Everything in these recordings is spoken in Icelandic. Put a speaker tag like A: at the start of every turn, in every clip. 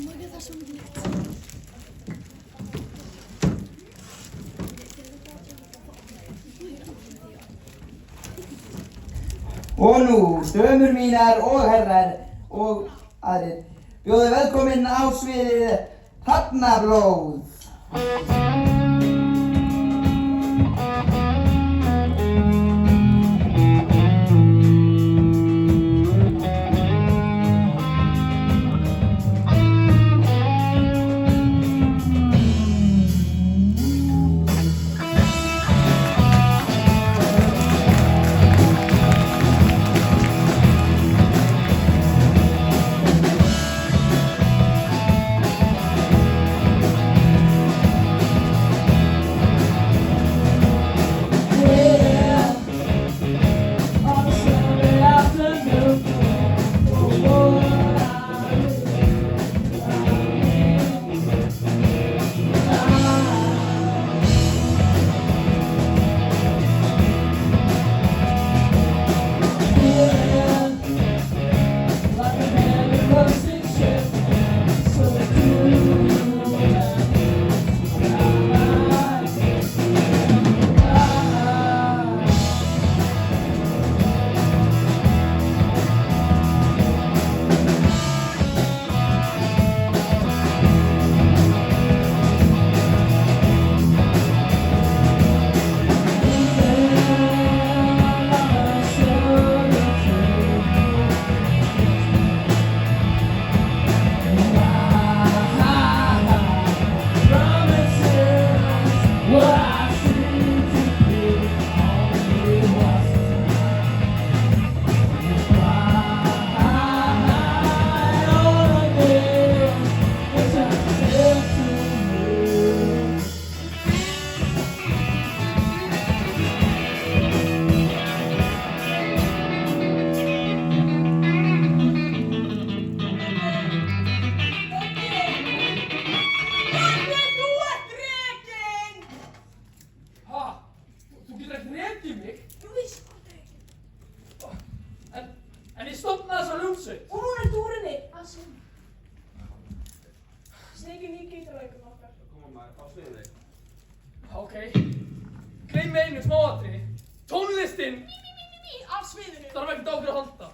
A: Maður það er svo mikið lykt.
B: Og nú, dömur mínar og herrar og aðrir, bjóðu velkomin á sviðið Hrafnablóð.
C: En ég stofnaði þessa hljómsveit.
A: Og núna ert þú úrinni að syngja. Sneiki nýja gítarleikum okkar.
D: Koma maður á sviðið.
C: Ok. Gleym einu smáatriði. Tónlistin
A: Af sviðinu.
C: þarf ekkert á okkur að halda.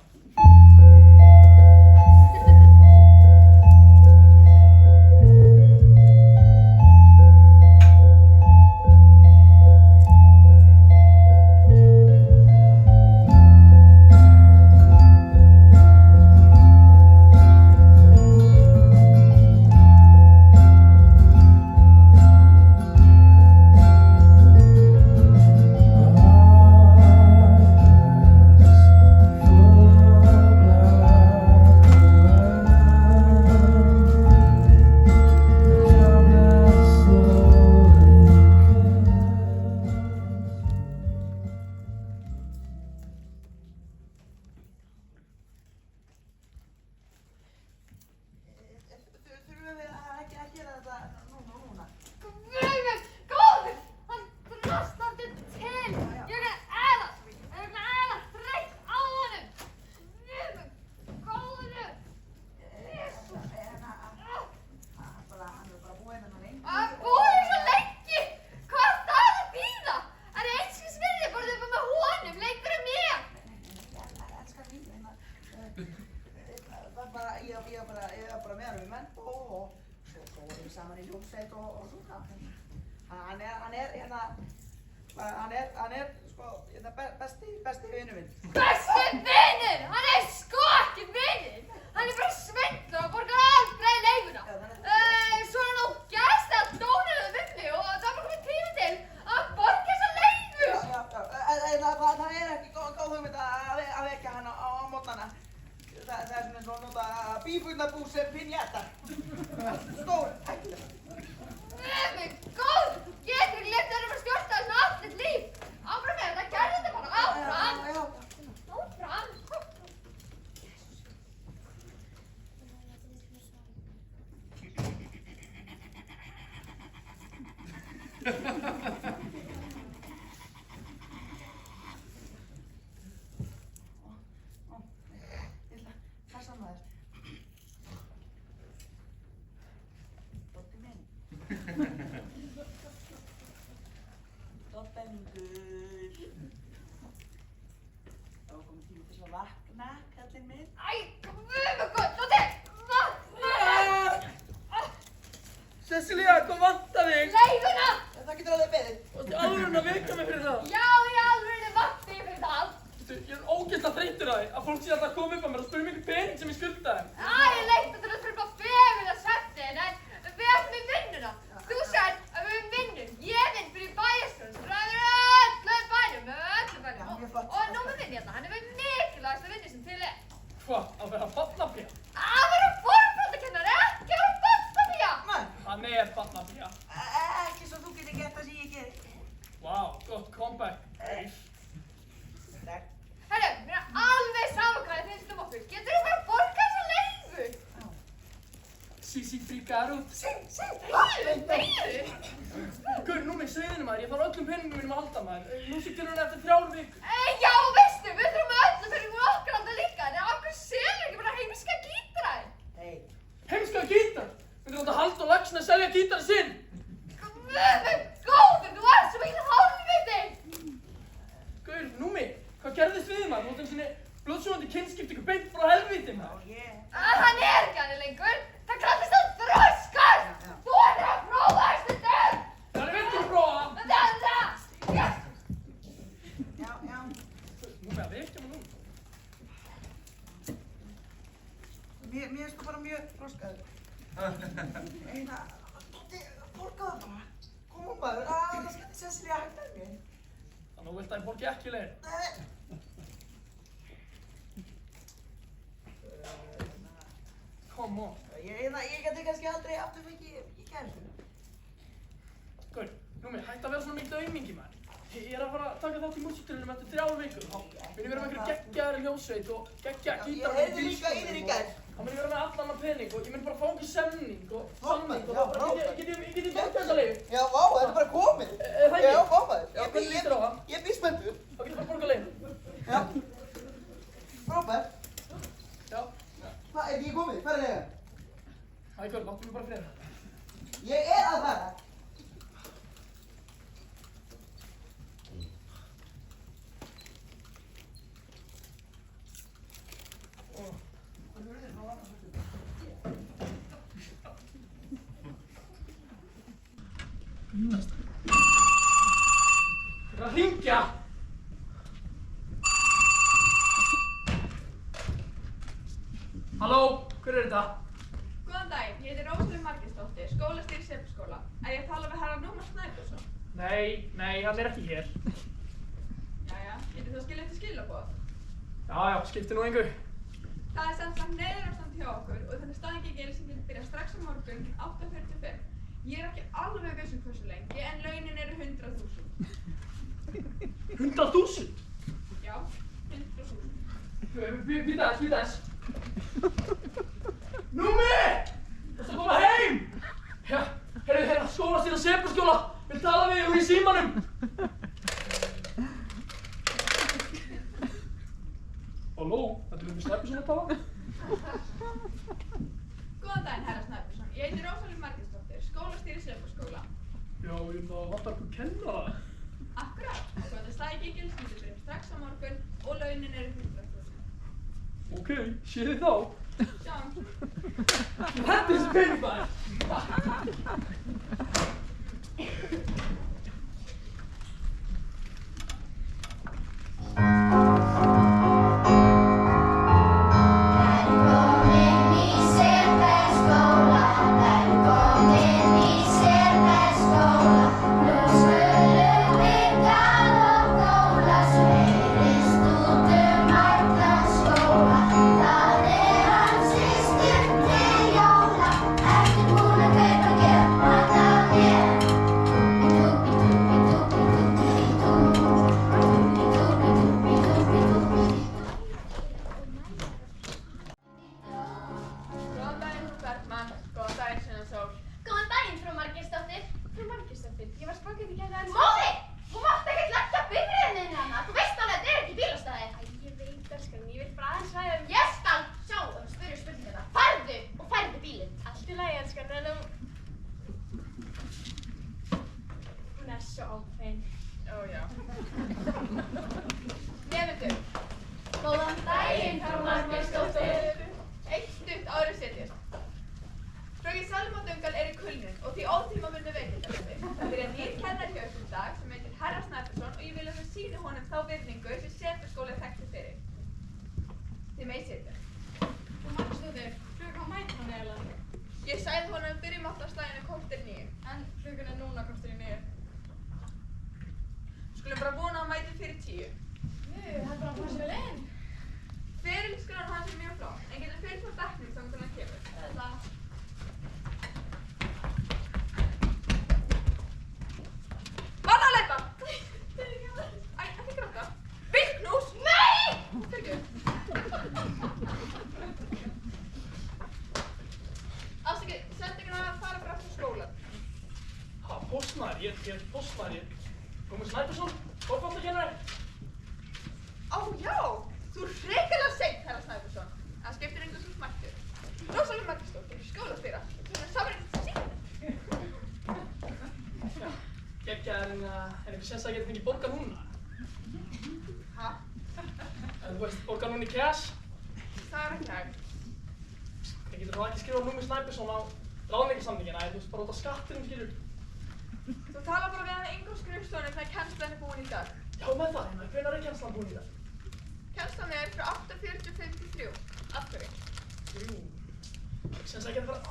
B: Ég var bara með hann við menn og svo vorum við saman í hljómsveit og svona. Hann er sko besti vinur minn.
E: Besti vinur! Hann er sko ekki vinur! Hann er bara svindlur og borgar aldrei leiguna. Svo er hann ógeðslega dónaður við mig og það var komið tími til að borga þessa leigu.
B: Það er ekki góð hugmynd að vekja hann á morgnana. Það er svona eins og að nota bífugladús sem pinjata. Stór, hættulega.
E: Guð, þú getur ekki leyft þér að skjórta þessum allt þitt líf. Áfram með þetta, gerðu þetta bara, áfram. Áfram.
B: Passa maður.
C: að koma upp á mér og spurði mig einhver pening sem ég skuldaði.
E: Ég leitt að það fyrir bara 500 settin, en við ætlum í vinnuna. Þú sagði að við erum vinnun. Ég vinn fyrir bæjarstjórn, sem ræður öllum bænum, Og nú með vinn hérna, hann með mikilvægasta vinnu sem til
C: Hvað, að vera barnapía?
E: Að vera fornfaldakennari, ekki að vera barnapía!
B: Nei.
C: Hann barnapía.
B: Ekki svo þú getur gert það sem ég geri.
C: Vá, gott comeback.
B: Takk.
E: Herru, mér alveg sama hvað þið finnst okkur. Geturðu bara borgað þessa leigu?
C: Sí, fríkar út.
E: Leigu?
C: Gaur, nú með segðinu maður, ég þarf öllum peningum mínum að halda maður. Músíktilurinn eftir 3 vikur.
E: Já, veistu, við þurfum öllum peningum okkar halda líka, en af hverju selur ekki bara heimska gítara þinn?
B: Hey.
C: Heimska gítar? Myndir láta Halldór Laxness selja gítarinn sinn?
E: Guð minn góður, þú ert svo mikil hálfviti!
C: Gaur, Númi, hvað gerðist við maður? Þú ert eins og blóðsjúgandi kynskipti ykkur beint frá helvíti maður.
E: Hann ekki hann lengur. Það kallast það þroskast! Þú ert að prófa þessu stund!
C: Það er ekki að prófa!
B: Já.
C: Númi, að vekja mig nú.
B: Mér finnst þú bara mjög þroskaður. Borgaðu bara. Komum maður, það skal Cecilia hægt af mér.
C: Þannig að þú vilt að ég borgi ekki leið. Come on.
B: Ég geti kannski aldrei aftur fengið í kærustu.
C: Gaur, Númi, hætti að vera svona mikið aumingi maður. Ég er að fara að taka þátt í músíktilurinnum eftir 3 vikur. Þá muni vera með einhverju geggjaðri hljómsveit og geggjaða gítar
B: Ég heyrði líka í þér í gær.
C: Þá muni vera með allan annan pening og ég muni bara fá einhver semning og samning og
B: Já,
C: þá bara get ég borgað þessa leigu.
B: Já, vá, þetta er bara komið.
C: Það ekki?
B: Já, vá maður.
C: Já, hvernig lítur á það?
B: Ég er spenntur.
C: Þá get ég bara borgað leigu.
B: Já. Frábært.
C: Já.
B: Hvað, er ekki komið? Hvað er það?
C: Æ, Gaur, láttu mig bara friða.
B: Ég er að fara.
C: Það er að hringja! Halló, hver er þetta?
D: Góðan daginn, ég heiti Rósalind Margeirsdóttir, skólastýri Seifskóla. Er ég að tala við herra Núma Snæbjörnsson?
C: Nei, hann er ekki hér.
D: Jæja, getur þú skilja eftir skilaboð?
C: Já, skipti nú engu.
D: Það er sem sagt neyðarástand hjá okkur og þannig staðgengil sem getur byrjað strax á morgun 8:45. Ég er ekki alveg viss um hversu lengi, en launin eru 100.000.
C: 100.000?
D: Já, 100.000.
C: Býta þess. Númi! Það skal koma heim! Já, heyrðu, skólastýra Seifskóla. Vil tala við þig úr í símanum. Halló, þetta er Númi Snæbjörnsson að tala?
D: Góðan daginn, herra Snæbjörnsson. Ég heiti Rósalind Margeirsdóttir, skólastýri Seifskóla.
C: Já, það vantar einhver kennara.
D: Akkurát, og þetta staðgengil sem getur byrjað strax á morgun og launin eru 100.000.
C: Ok, sé þið þá.
D: Sjáum.
C: Þetta er þessi pening maður.
F: Eftir búin að kaupa gjöf handa mér.
D: korter 9. En klukkan núna korter í 9. Skulum bara vona að hann mæti fyrir 10.
A: Heldur hann fara sér vel inn?
D: Ferilskráin hans mjög flott, en getur fylgst á bekknum þangað til hann kemur. Barnaleipa! Æ, ekki gráta. Vilknús! Nei! Fyrirgefðu. Afsakið, sendingin að fara bara frá skóla.
C: Ha, póstmaður, ég er póstmaður. Númer Snæbjörnsson, bókvaldakennari.
D: Ó, já! Þú er hrikalega seint, herra Snæbjörnsson. Það skiptir engu sem mættur. Rósalega Magnúsdóttir, skólastýra. Þú er samrýnt síðan.
C: Já, geggjaður en einhver sens að geta fengið borgað núna.
D: Ha?
C: En þú veist, borgað núna í cash.
D: Það er ekki hægt.
C: Ég getur þá ekki skrifað númer Snæbjörnsson á ráðningarsamningina, þú veist, bara út af skattinum, skilur.
D: Þú tala bara við hann yngur skrifstofunni þegar kennslan er búin í dag.
C: Já, með það, hvenær er kennslan búin í dag?
D: Kennslan er frá 8:45 til 3. Af hverju?
C: Sens að geta bara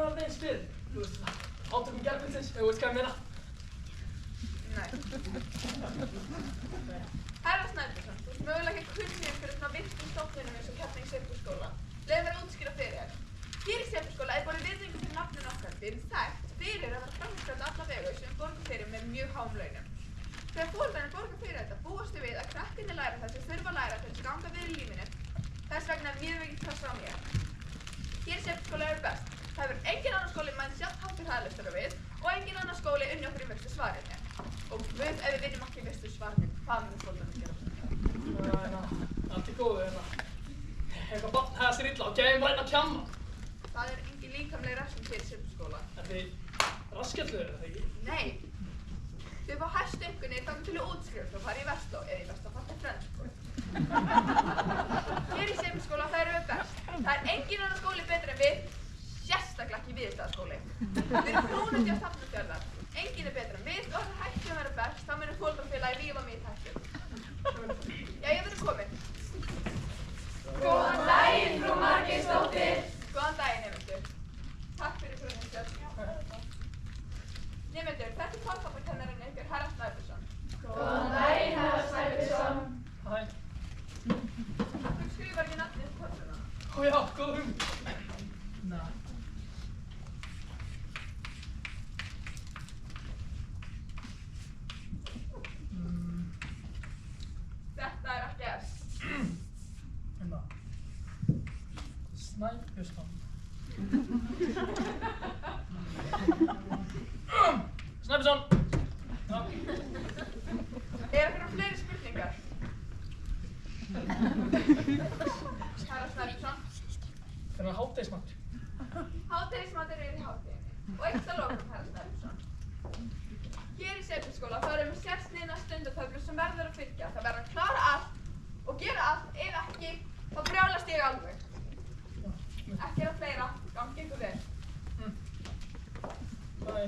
C: aðeins fyrr. Þú veist, átökum gærkvöldsins, ef þú veist hvað ég meina.
D: Nei. Herra Snæbjörnsson, þú ert mögulega ekki kunnur fyrir svona virkum stofnunum eins og Keflavík Seifurskóla. Leyfðu mér að útskýra fyrir þér. Hér í Seifurskóla er borið virðingu fyrir nafninu okkar. Við erum þekkt fyrir að vera framhaldsskóla alla vegu sem við borgum fyrir með mjög háum launum. Þegar foreldrarnir borga fyrir þetta búast við að krakkarnir læra það sem þurfa að læra til að ganga við í lífinu. Þess vegna er mjög mikið pressa á mér. Hér í Seifurskóla er best. Það hefur engin annar skóli mætt jafn hátt í hraðalestara við og engin annar skóli unni okkur í myrstu svarinu. Og guð, ef við vinnum ekki í myrstu svarinu, hvað munum skólanum gera?
C: Allt í góðu, eitthvað barn hefða sér illa og gefið bara einn að kjamma.
D: Það er engin líkamleg refsing hér í Seifurskóla.
C: Er þið raskjallur, er það ekki?
D: Nei. Þið fá hæstu einhvernir þangað til að útskrifa og fara í versló eða í versta fall til frænskóla. Hér í Seifurskóla það erum við best. Það er engin annar skóli betur en við, sérstaklega ekki Víðistaðaskóli. Við erum brúnandi á Hafnarfjarðar. Engin er betur en við og það hættum að vera best, þá munum foreldrafélagi lífa mig í tættum. Jæja, við erum komin.
E: Góðan daginn, frú Margeirsdóttir.
D: Góðan daginn, nemendur. Takk fyrir frumhengstjálf. Nemendur, þetta er talfáttakennarinn ykkar, herra Snæbjörnsson.
E: Góðan daginn, herra Snæbjörnsson.
C: Hæ.
D: Þú skrifar ekki nafnið på töfluna.
C: Ó já, góð hugmynd.
D: Þetta er ekki S.
C: Hérna. Snæbjörnsson. Snæbjörnsson! Já.
D: Er eitthvað fleiri spurningar? Herra Snæbjörnsson.
C: Hvernig er hádegismatur?
D: Hádegismatur er í hádeginni. Og eitt að lokum, herra Snæbjörnsson. Hér í Seifurskóla þá erum við sérsniðna stundatöflur sem verður að fylgja. Það verður að klára allt og gera allt, ef ekki, þá brjálast ég alveg. Ekki er að fleira, gangi ykkur vel.
C: Bæ.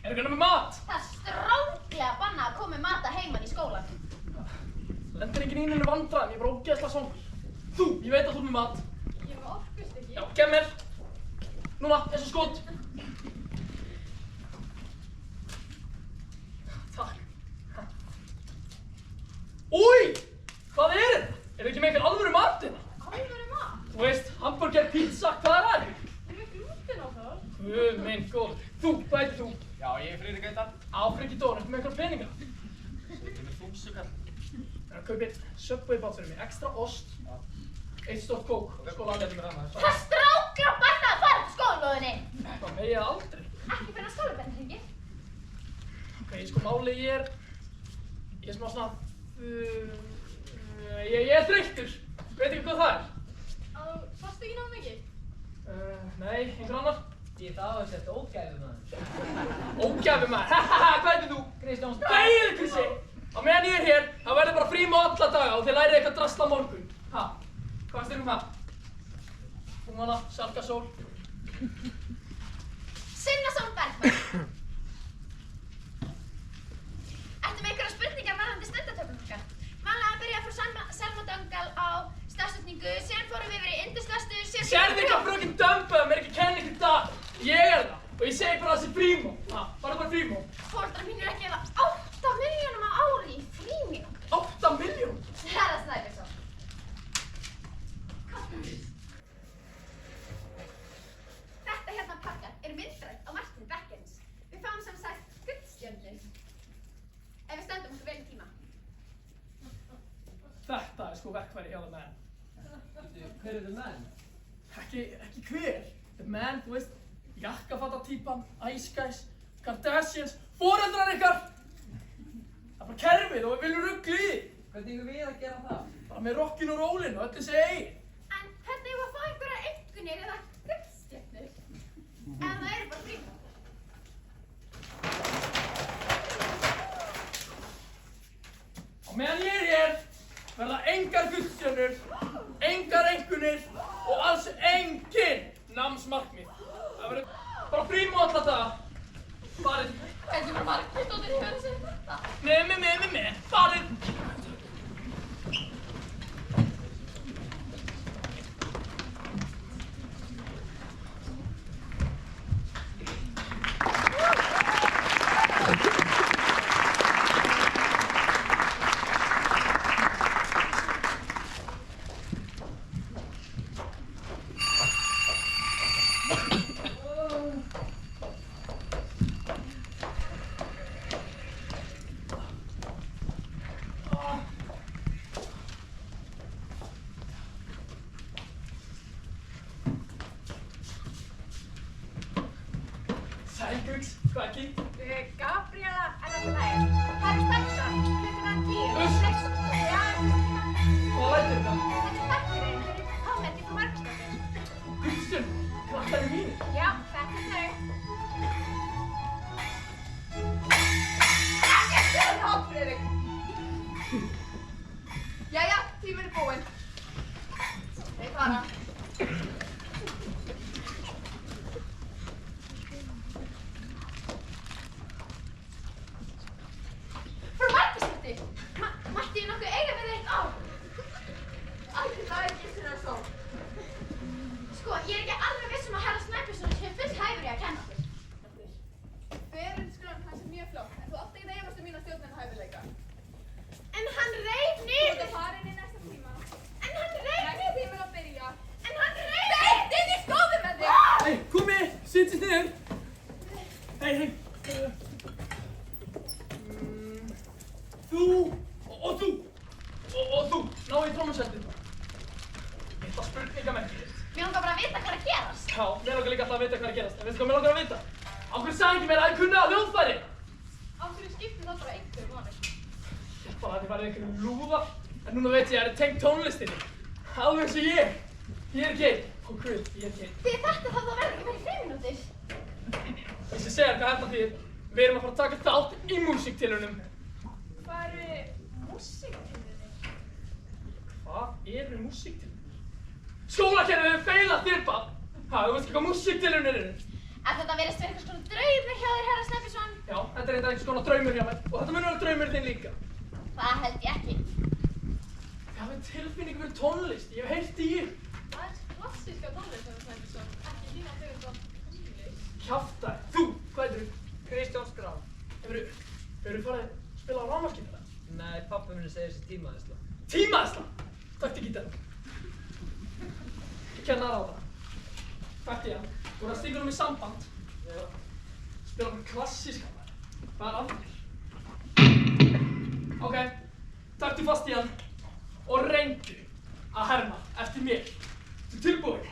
C: Er ykkur með mat?
F: Það er stránglega bannað að koma með mat að heiman í skólan.
C: Lendir ekki í neinu vandræðum, ég er bara ógeðslega svangur. Þú, ég veit að þú ert með mat.
A: Ég er með orkustykki.
C: Já, gef mér. Núna, eins og skot. Takk. Új! Hvað er þetta? Er það ekki með einhver alvöru matinn?
A: Alvöru mat.
C: Þú veist, hamburger, pizza, hvað er það?
A: Ég er með glúten á það.
C: Guð minn góður. Þú, hvað heitir þú?
G: Já, ég er Friðrik Gautar.
C: Áfriki Dór, ertu með einhver peninga?
G: Ég er með þúsukall.
C: Það er að kaupa einn Subway bát fyrir mig, extra ost, eitt stórt kók, skóla
G: Getur mér það
F: Það er stránglega bannað að fara til skólalóðinni.
C: Það megið aldrei.
F: Ekki fyrir að skólabenni, hringi.
C: Ok, sko málið ég er smá svona, ég er þreyttur, veit ekki hvað það er.
A: Fast ekki náðu mikið?
C: Nei, einhver annar?
H: Ég það að setja ógæfu maður.
C: Ógæfi maður, hahaha, hvað heitir þú?
H: Kristján
C: Þægir Krissi! Á meðan ég er hér, þá verður bara frí með alla daga og þið lærið eitthvað drasl á morgun. Ha, hvað finnst þér um það? Húnvana, Salkasól.
F: Sunna Sól Bergmann. Ertu með einhverja spurningar varðandi stundatöflum okkar? Vanlega byrjaði frá Selma Döngal á stafsetningu, síðan fórum við yfir í Induslastur, síðan...
C: Sérðu ekki að fröken er sko verkfæri hjá The Man.
H: Hver er The Man?
C: Ekki hver. The Man, þú veist, jakkafatatýpan, Ice Guys, Kardashians, foreldrar ykkar! Það er bara kerfið og við viljum rugla í því.
H: Hvernig eigum við að gera það?
C: Bara með rockinn og rólinn og öllu sem eigin.
F: En hvernig eigum við að fá einhverjar einkunnir eða gullstjörnur? Ef það eru bara frí.
C: Á meðan ég er hér verða engar gullstjörnur, engar einkunnir og alls engin námsmarkmið. Það verður bara prímó alla daga. Farið.
E: Þetta var Margrétsdóttir í höfðu sem þetta.
C: Með, farið. Sælgugs, hvað ekki?
F: Gabriela, en þetta lægir. Harry Spencer, klukkan 10.
C: Uss.
F: Já,
C: Hvað lætur þetta?
F: þetta er þakkurinn fyrir kommenti frá Margrétsdóttir.
C: Gullstjörn, krakkarnir mínir.
F: Já, þetta er þau.
D: Hopp, Friðrik. Jæja, tíminn er búinn. Þeir fara.
F: Frá Margrétsdóttir. Mætti ég nokkuð eiga við eitt ár?
D: Ætli það er ekki svona svo.
F: Sko, ég er ekki alveg viss um að herra Snæbjörnsson sé full hæfur í að kenna okkur.
D: Ferilskráin hans er mjög flott, en þú átt ekki að efast mína stjórnina hæfileika.
F: En hann reif
D: Þú
F: niður.
D: ert að fara inn í næsta tíma.
F: En hann reif
D: Næsti
F: niður.
D: tíminn að byrja.
F: En hann reif
D: Beint inn í skóðum með þig!
C: Hei, komi, sittist niður. Hei. Þú og þú og þú, ná í trómusettið. Þetta spurningamerkið.
F: Mér langar bara að vita hvað er að gerast.
C: Já, mér langar líka alltaf að vita hvað er að gerast. En veistu hvað mér langar að vita? Á hverju sagði ekki mér að ég kunni að hljóðfæri?
A: Á hverju skiptir það bara einhverju máli?
C: Bara að þið farið einhverjum lúða. En núna veit ég að það er tengt tónlistinni. Alveg eins og ég. Ég er gay. Og guð, ég er gay.
F: Því þetta þá verður ekki meira í 5 mínútur.
C: Ég skal segja þér hvað þetta þýðir. Við erum að fara að taka þátt í músíktilraunum.
A: Hvað eru músíktilraunir?
C: Hvað eru músíktilraunir? Skólakerfið hefur feilað þér, barn. Ha, þú veist ekki hvað músíktilraunir eru?
F: Að þetta verðist vera einhvers konar draumur hjá þér, herra Snæbjörnsson.
C: Já, þetta er einhvers konar draumur hjá mér. Og þetta mun vera draumur þinn líka.
F: Það held ég ekki.
C: Ég hafði tilfinningu fyrir tónlist. Ég hef heyrt í þér.
A: Það er klassíska tónlist, Snæbjörnsson. Ekki þína tegund af tónlist.
C: Kjaftaði. Þú, hvað heitir þú?
H: Kristján Skrán.
C: Hefurðu farið að spila á rafmaskínuna?
H: Nei, pappi minni segir þessi tímaðisla.
C: Tímaðisla! Taktu gítarinn. Ég kenna þér á það. Taktu ég hann. Þú voru að stinga honum í samband.
H: Já.
C: Spila okkur klassíska maður. Hvað er alveg? Ok, taktu fast í hann og reyndu að herma eftir mér. Þú tilbúið?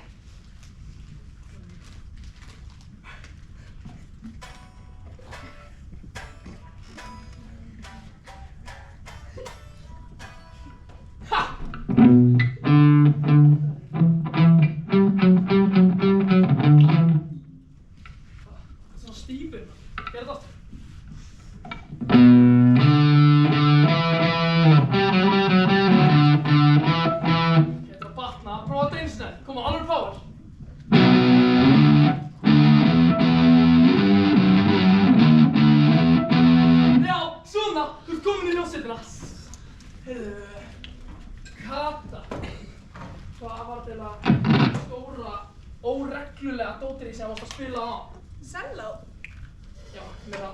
C: Ha! Svona stífur maður. Gerðu þetta aftur. Þetta er að batna. Prófa þetta eins og enn. Koma, alveg power. Já, svona. Þú ert komin í ljóssetuna. Heyrðu, Kata. Hvað var þetta stóra, óreglulega dótiri sem varst að spila á?
D: Selló.
C: Já, meira,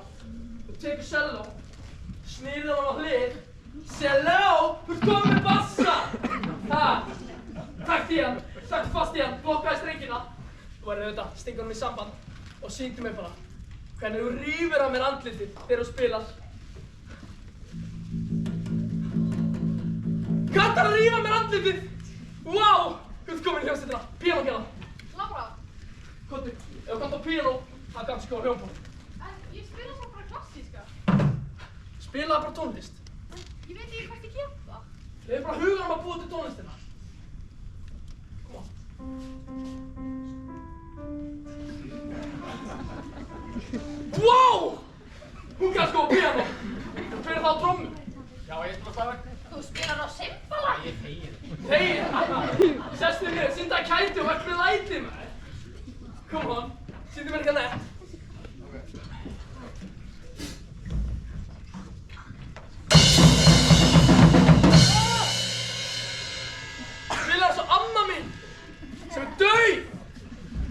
C: þú tekur selló, snýrðir hann á hlið, selló, þú ert komin með bassa! Ha, takk í hann, takk fast í hann, blokkaði strengina. Þú verður auðvitað, stingur hann í samband og sýndu mig bara hvernig þú rífur af mér andlitið þegar þú spilar. Kattar að rífa mér andlitið! Vá! Þú ert komin í hljómsveitina. Píanókennara.
A: Lára,
C: Komdu, ef þú kannt á píanó, það kannski á hljómborð.
A: en ég spila svo bara klassíska.
C: Spilaðu bara tónlist.
A: Ég veit ekki hvert ég get það.
C: Ég er bara huganum að búa til tónlistina. Koma. Vá! Hún kann sko á píanó. Hver er það á trommu?
G: Já, ég spila stafverk.
F: Þú spilar á cymbala.
G: Ég þegir.
C: Hei! Sestu mér, sýndu að kæti og verð með læti maður. Come on, sýndu mér eitthvað nett. Spilar svo amma mín sem er dauð.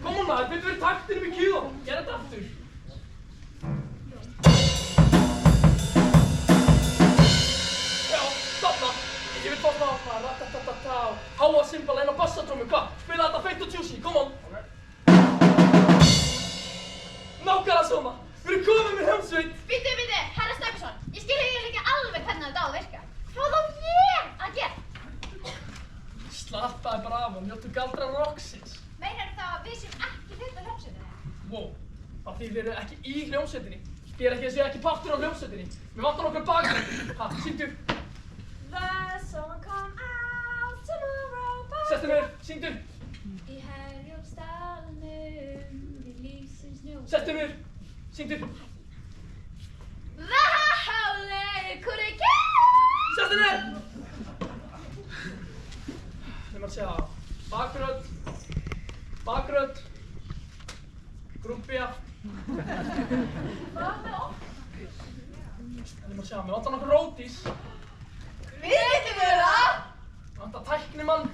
C: Come on maður, þetta verið taktinum í kjúðum. Gerð þetta aftur. Já, þarna. Ég vil fá það maður, ratatatata. Háa cymbala inn á bassatrommu, hvað? Spila þetta feitt og juicy, come on. Nákvæmlega svona. Við erum komin með hljómsveit.
F: Bíddu, herra Snæbjörnsson. Ég skil eiginlega ekki alveg hvernig þetta á að virka. Hvað á ég að gera?
C: Slappaði bara af og njóttu galdra rocksins.
F: Meinar þá að við séum ekki hluta af hljómsveitinni?
C: Wow, það þýðir við erum ekki í hljómsveitinni. Ég er ekki að segja ekki partur af hljómsveitinni. Við vantar okkar bakgrunn. Ha, sýndu.
F: The sun come out tomorrow.
C: Sestu mér, sýndu.
F: Í Herjólfsdalnum, við lífsins njó.
C: Sestu mér, sýndu.
F: Leikur ekki!
C: Sestu mér! Nefnum að segja bakrödd, bakrödd, grúmpía.
F: Hvað með okkur?
C: Nefnum að segja, við vantar nokkur rótís.
F: Við veitum það!
C: Við vantar tæknimann.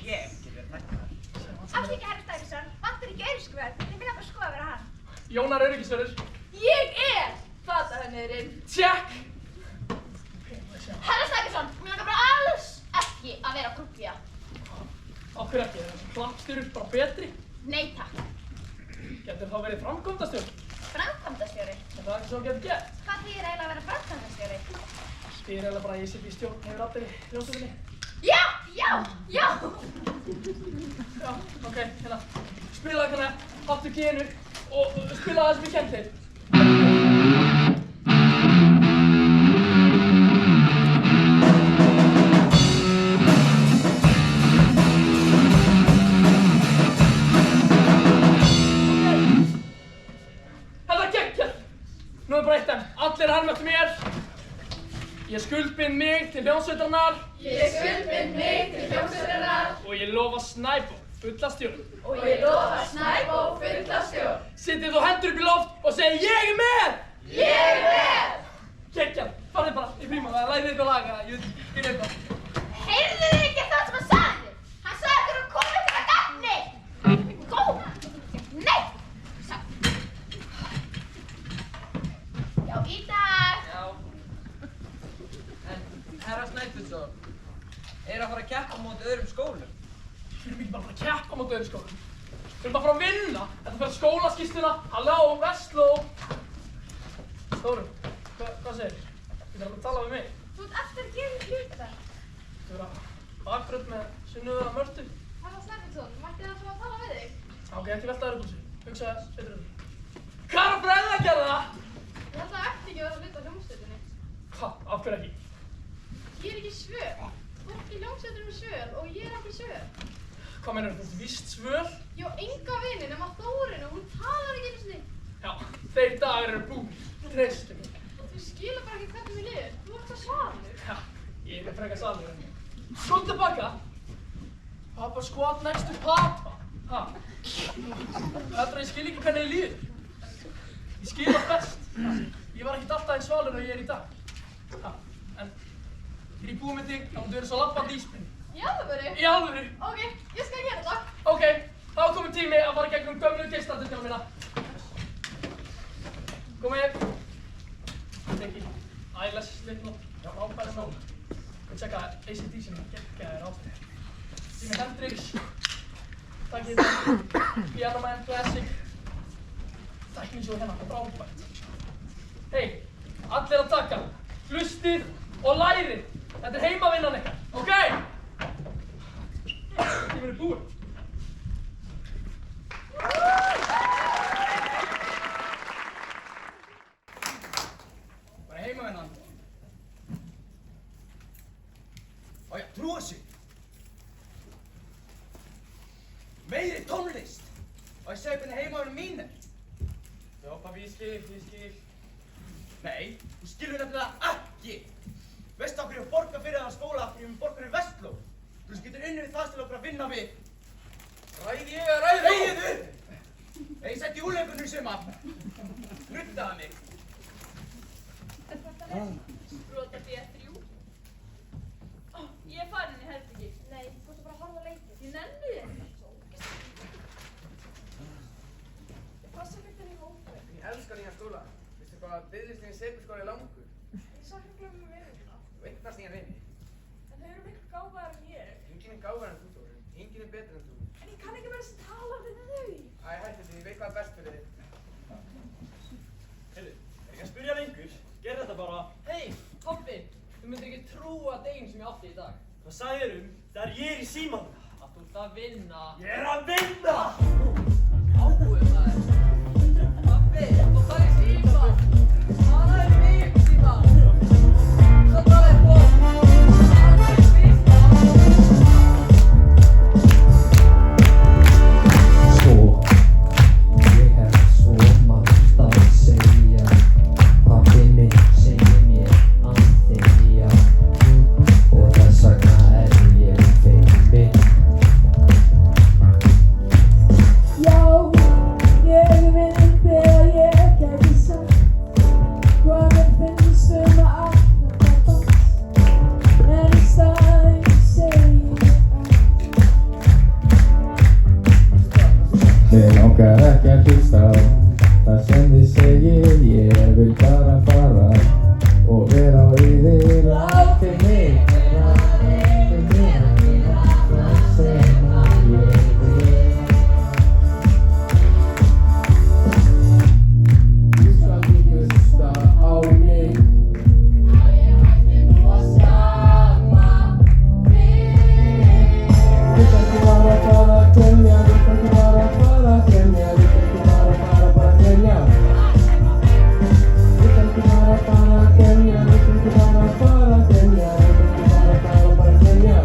B: Ég getur tæknað.
F: Afsakið, herra Snæbjörnsson. Vantar ekki öryggisvörð. Þið vilja bara skoða að vera hann.
C: Jónar öryggisvörður.
F: Ég er fatahönnurinn.
C: Check!
F: Herra Snæbjörnsson, mér langar bara alls ekki að vera grúppía.
C: Á hverju ekki? Er þessi klappstyrur bara betri?
F: Nei takk.
C: Getur þá verið framkvæmdastjórn?
F: Framkvæmdastjóri.
C: Er það ekki svo að geta gert?
F: Hvað þýðir eiginlega að vera framkvæmdastjóri?
C: Ég er eiginlega bara að ég sitt í stjórn hefur allir í hljómsveitinni.
F: Já!
C: Já, ok, hérna. Spilaðu hérna, hattu genu og spilaðu það sem ég kennt þér. Þetta er geggjað! Nú er bara eitt enn. Allir harmöftu mér. Ég skuldbind mig til hljómsveitarinnar.
A: Ég skuldbind mig til hljómsveitarinnar.
C: Og ég lofa Snæbó fulla stjórn.
A: Og ég lofa Snæbó fulla stjórn.
C: Setið þú hendur upp í loft og segið ég er með!
A: Ég er með!
C: Geggjað, farið bara í príma, það læðið eitthvað laga, ég veit eitthvað.
F: Heyrðu þið ekki það sem hann sagði? Hann sagði okkur að koma til að gagni! Góð! Nei! Já, í dag!
H: Já. En herra Snæbjörnsson, er að fara að keppa móti öðrum skólum?
C: Við erum ekki bara að fara að keppa móti öðrum skólum. Við erum bara að fara að vinna. Þetta fyrir skólaskýrsluna, halló, vestló. Þórun, hvað segir þér? Þú þarf að tala við mig.
F: Þú ert eftir að gera hluti þar.
C: Þú verður að bakgrunn með Sunnuðu að Mörtu.
A: Herra Snæbjörnsson, mætti það svo að tala við þig?
C: Ok, ekki velta þér upp úr sig. Hugsaði betur um því. Hvað er að bregða að gera það?
A: Ég held að það ætti ekki að vera hluti af hljómsveitinni.
C: Hvað? Af hverju ekki?
A: Ég er ekki svöl. Þú ert í hljómsveitinni með svöl og ég er ekki svöl.
C: Hvað meinarðu, þú ert víst svöl?
A: Ég á enga vini nema Þórinu og hún talar ekki einu sinni.
C: Já, þeir dagar eru búin. Treystu mér.
A: Þú skilur bara ekki hvernig mér liður. Þú ert svo svalur.
C: Já, ég er frekar salur. Skóð tilbaka. Papa squat next to Papa. Ha? Þetta ég skil ekki hvernig ég líður. Ég skil það best. Ég var ekkert alltaf eins svalur og ég er í dag. Ha? En þegar ég búið með þig, þá þú verið svo labbandi íspinn.
A: Í alvöru?
C: Í alvöru.
A: Ok, ég skal gera það.
C: Ok, þá er komið tími að fara gegnum gömlu geisladildina mína. Komið. Tekki. Æles, Slipknot. Já, ábæri nóg. Við tjekka AC/DC sem geggjaðir átfyrir. Jimi Hendrix. Takk ég þetta. Piano Man Classic. Takk mér svo hérna, frábært. Hei, allir að taka. Hlustið og lærið. Þetta er heimavinnan ykkar, ok?
B: Á ég að trúa þessu? Meiri tónlist! Á ég að segja hvernig heimavörnum mín er?
G: Já, pabbi, ég skil.
B: Nei, þú skilur nefnilega ekki! Veistu okkur ég að borga fyrir það skóla af því við borgar í Vestló? Þú sem getur unnið við það til okkur að vinna við.
G: Ræði ég að ræða?
B: Þegið upp! Ég setti júleifinu í sumar. Nuttaði mig.
A: Brota B3. Ég er farin í herbergi. Nei, þú ert bara að horfa á leikinn. Ég nenni þér ekki. Ég passa ekki þér í hópa.
G: Ég elskar nýja skóla. Veistu hvað biðlistin í Seifurskóla er langur?
A: Ég sakna glömmum við hérna.
G: Þú eignast nýja vini.
A: En þau eru miklu gáfaðar en ég.
G: Enginn er gáfar en þú, Þórunn. Enginn er betur en þú.
A: En ég kann ekki vera sem tala við þau.
G: Æ, hættu því, ég veit hvað er best fyrir þig.
I: Heyrðu, er ekki að spyrja lengur? Gerðu þetta bara.
C: Hei, pabbi, þú myndir ekki trúa deginn sem ég átti í dag.
I: Hvað sagðir þegar ég er í símanum?
C: Að þú ert að vinna.
I: Ég er að vinna!
C: Áhuga maður. Pabbi, þú tar í síma. Talaði mig í síma. Það talaði på. Talaði í síma.
J: Svo, ég hef svo margt að segja. Pabbi minn segir mér að þegja og þess vegna er ég feiminn.
K: Já, ég vildi að ég gæti sagt hvað mér finnst að þetta bast, en í staðinn segi
J: Mig langar ekki að hlusta á það sem þið segið, ég vil bara fara og vera á yfir. Látið mig vera, látið mig vera það sem að ég vil. Þú skalt hlusta á mig. Þú skalt ekki bara fara að temja, þú skalt ekki bara fara að temja, þú skalt ekki bara að temja. Þú skalt ekki bara að temja, þú skalt ekki bara að temja, þú skalt ekki bara að temja.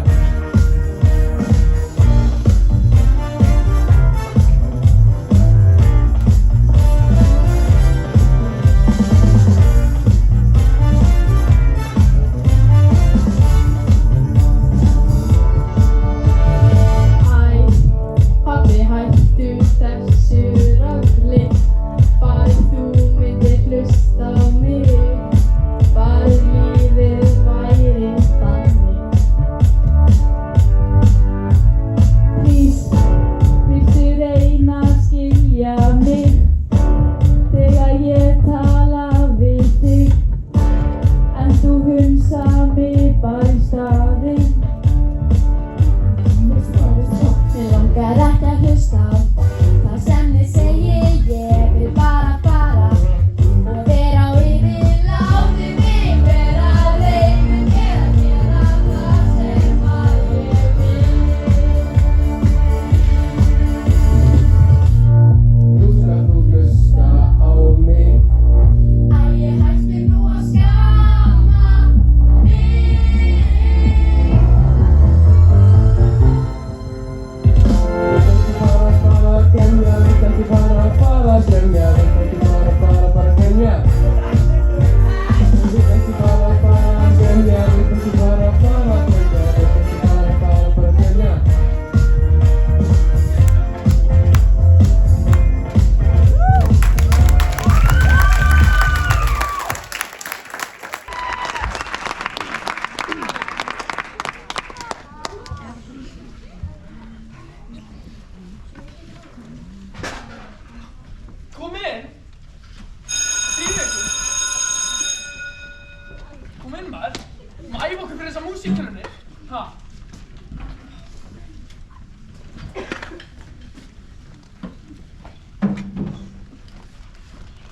K: Pabbi, hættu þessu rugli, bara þú myndir hlusta á mig, bara lífið væri þannig. Viltu reyna að skilja mig þegar ég tala við þig, en þú hunsar mig bara í staðinn. Mig langar ekki að hlusta á það sem þið segið, ég vil bara fara og vera á yfir. Látið mig vera, leyfið mér að gera það sem að ég vil.
J: Nú skalt þú hlusta á mig.
K: Æ, ég hætti nú að skamma mig.
J: Þú skalt ekki bara að fara að temja, þú skalt ekki bara að fara að temja. Þú skalt ekki bara að fara að temja, þú skalt ekki bara að fara að temja, þú skalt ekki bara að temja.
C: Kom inn! Þrýðu ykkur! Kom inn maður! Má æfa okkur fyrir þessa músíktilraunir. Ha?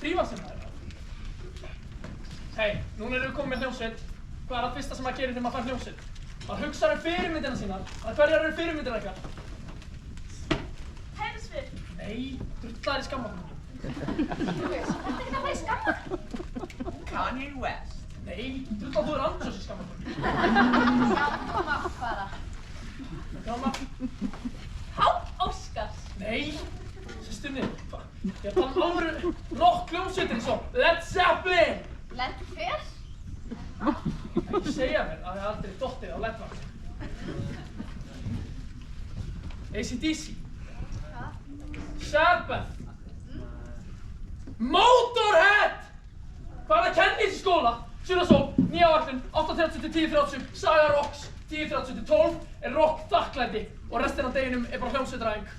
C: Drífa sig maður. Hei, núna erum við komin með hljómsveit. Hvað er það fyrsta sem maður gerir þegar maður fær hljómsveit? Maður hugsar fyrirmyndina sínar. Hverjar eru fyrirmyndina ykkar?
A: Heiðsvið.
C: Nei, drullar í skammarfólki.
H: Kanye West.
C: Nei, drullar þú er andjós í skammarfólki.
A: Já, koma.
C: kramar.
D: Páll Óskars.
C: Nei, sýstunni. Ég tala alvöru rock-hljómsveitin svo. Led Zeppelin.
D: Led hver?
C: Ekki segja mér að þið aldrei dottið á ledvagn. AC/DC. Sabbath. Motorhead! Hvað er að kenna í þessu skóla? Sunnasól, nýja vaktin, 8:30 til 10:30, Saga Rocks, 10:30 til 12 er rock þakklæti og restin af deginum er bara hljómsveitaræfing.
D: En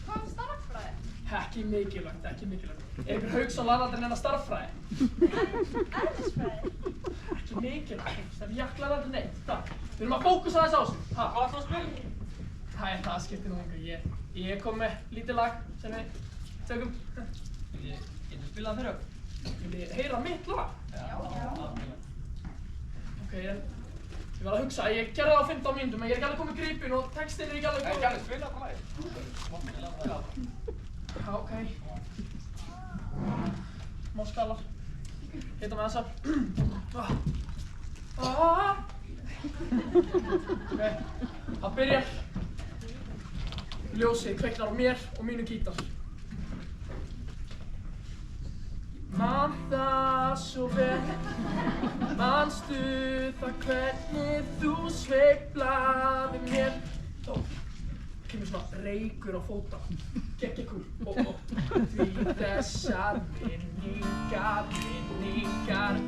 D: hvað er starffræði?
C: Ekki mikilvægt, ekki mikilvægt. Er ykkur Hauksson lærði aldrei neina starffræði?
D: Eðlisfræði?
C: Ekki mikilvægt, það er jaklar aldrei neitt. Takk, við erum að fókusa aðeins á þessu.
H: Hvað ætlum að spila?
C: Það skiptir nú engu. Ég kom með lítið lag sem við tökum.
H: Getur spilað fyrir okkur?
C: Viljið þið heyra mitt lag?
H: Já.
C: Ok, en ég verð að hugsa. Ég gerði það á 15 mínútum en ég er ekki alveg komið gripinn og textin er ekki alveg góð.
H: Ekki alveg spila okkur lagið.
C: Já, ok. Má skalar. Hita með þessa. Ok, það byrjar. Ljósið kveiknar á mér og mínu gítar. Man það svo vel, manstu það hvernig þú sveiflaði mér. Þá kemur svona reykur á fóta, geggjekúl og því þessar minningar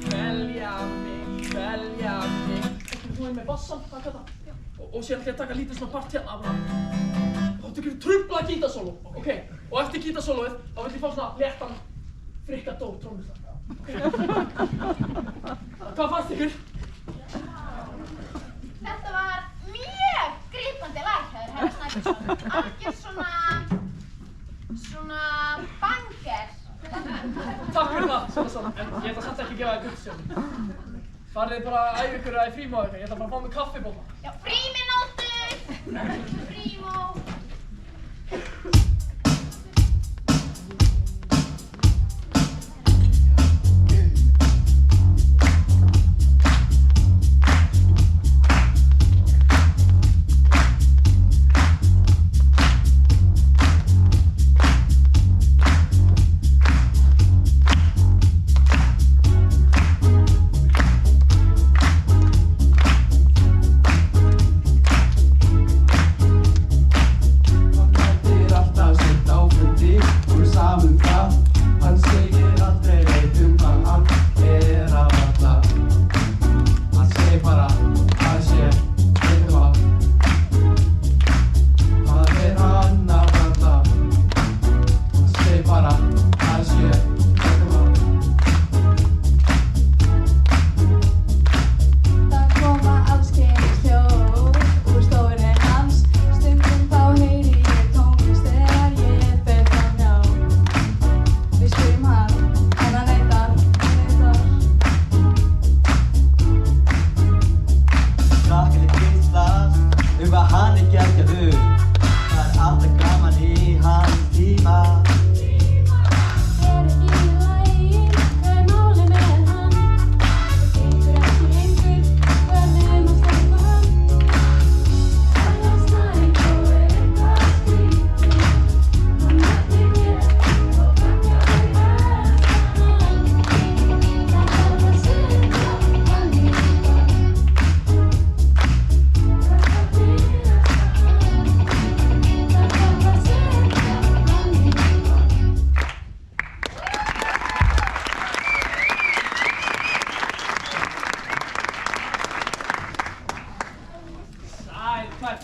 C: kvelja mig. Þú er með bassan, taka það. Og síðan ætla ég að taka lítið svona part hérna bara. Þá tökum við truflað gítarsóló, ok? Og eftir gítarsólóið þá vill ég fá svona léttan frikadó trómuslag. Hvað fannst ykkur?
F: Þetta var mjög grípandi lag hjá þér, Herra Snæbjörnsson. Algjör svona banger.
C: Takk fyrir það, Svanasson, en ég ætla samt ekki að gefa þér gullsjón. Farið bara að æfa ykkur að í frímó eitthvað, ég ætla bara að fá mig kaffibólla.
F: Já, frímínútur! Frímó!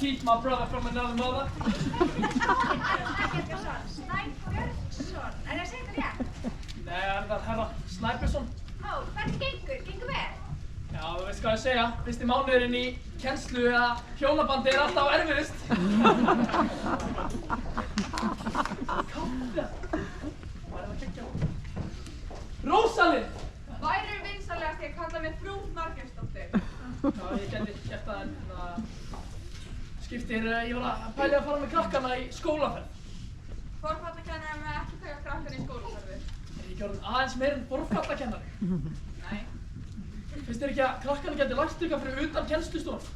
C: Keith, my brother from another mother.
F: Snæbjörnsson, er það að segja þetta rétt?
C: Nei, það er herra Snæbjörnsson.
F: Ó, hvernig gengur? Gengur vel?
C: Já, þú veist hvað ég segja. Fyrsti mánuðurinn í kennslu eða hjónabandi er alltaf erfiðust. Rósalind!
D: Væri vinsalegast ég að kalla mig frú Margeirsdóttir.
C: Já, ég gæti gert það en skiptir, ég var að pæli að fara með krakkana í skólaferð.
D: Forfallakennari með ekki taka krakkana í skólaferði.
C: Er ég ekki orðin aðeins meir en forfallakennari?
D: Nei.
C: Finnst þér ekki að krakkana geti lært eitthvað fyrir utan kennslustofan?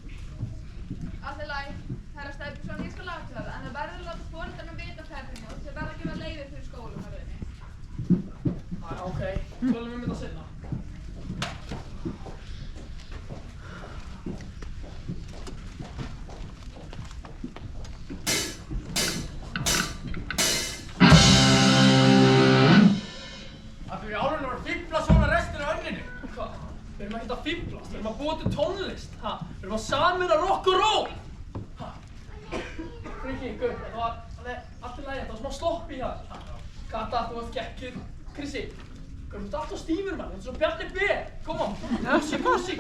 D: Allt í lagi. Herra Snæbjörnsson, ég skal afklára það, en það verður að láta foreldrarna vita ferðinni og þið verða að gefa leyfi fyrir skólaferðinni.
C: Ok, tölum við þetta seinna.
H: Af hverju í álunum var að fífla svona restina af önninu?
C: Hvað? Við erum ekkert að fíflast, við erum að búa til tónlist, ha? Við erum að sameina rock og roll! Ha? Friki, guð, þetta var allt í lagi, þetta var smá slopp í það. Kata, þú ert geggjuð. Krissi, guð, þú ert alltaf stífur, mann, þetta er svo Bjarni B. Come on, gúsi.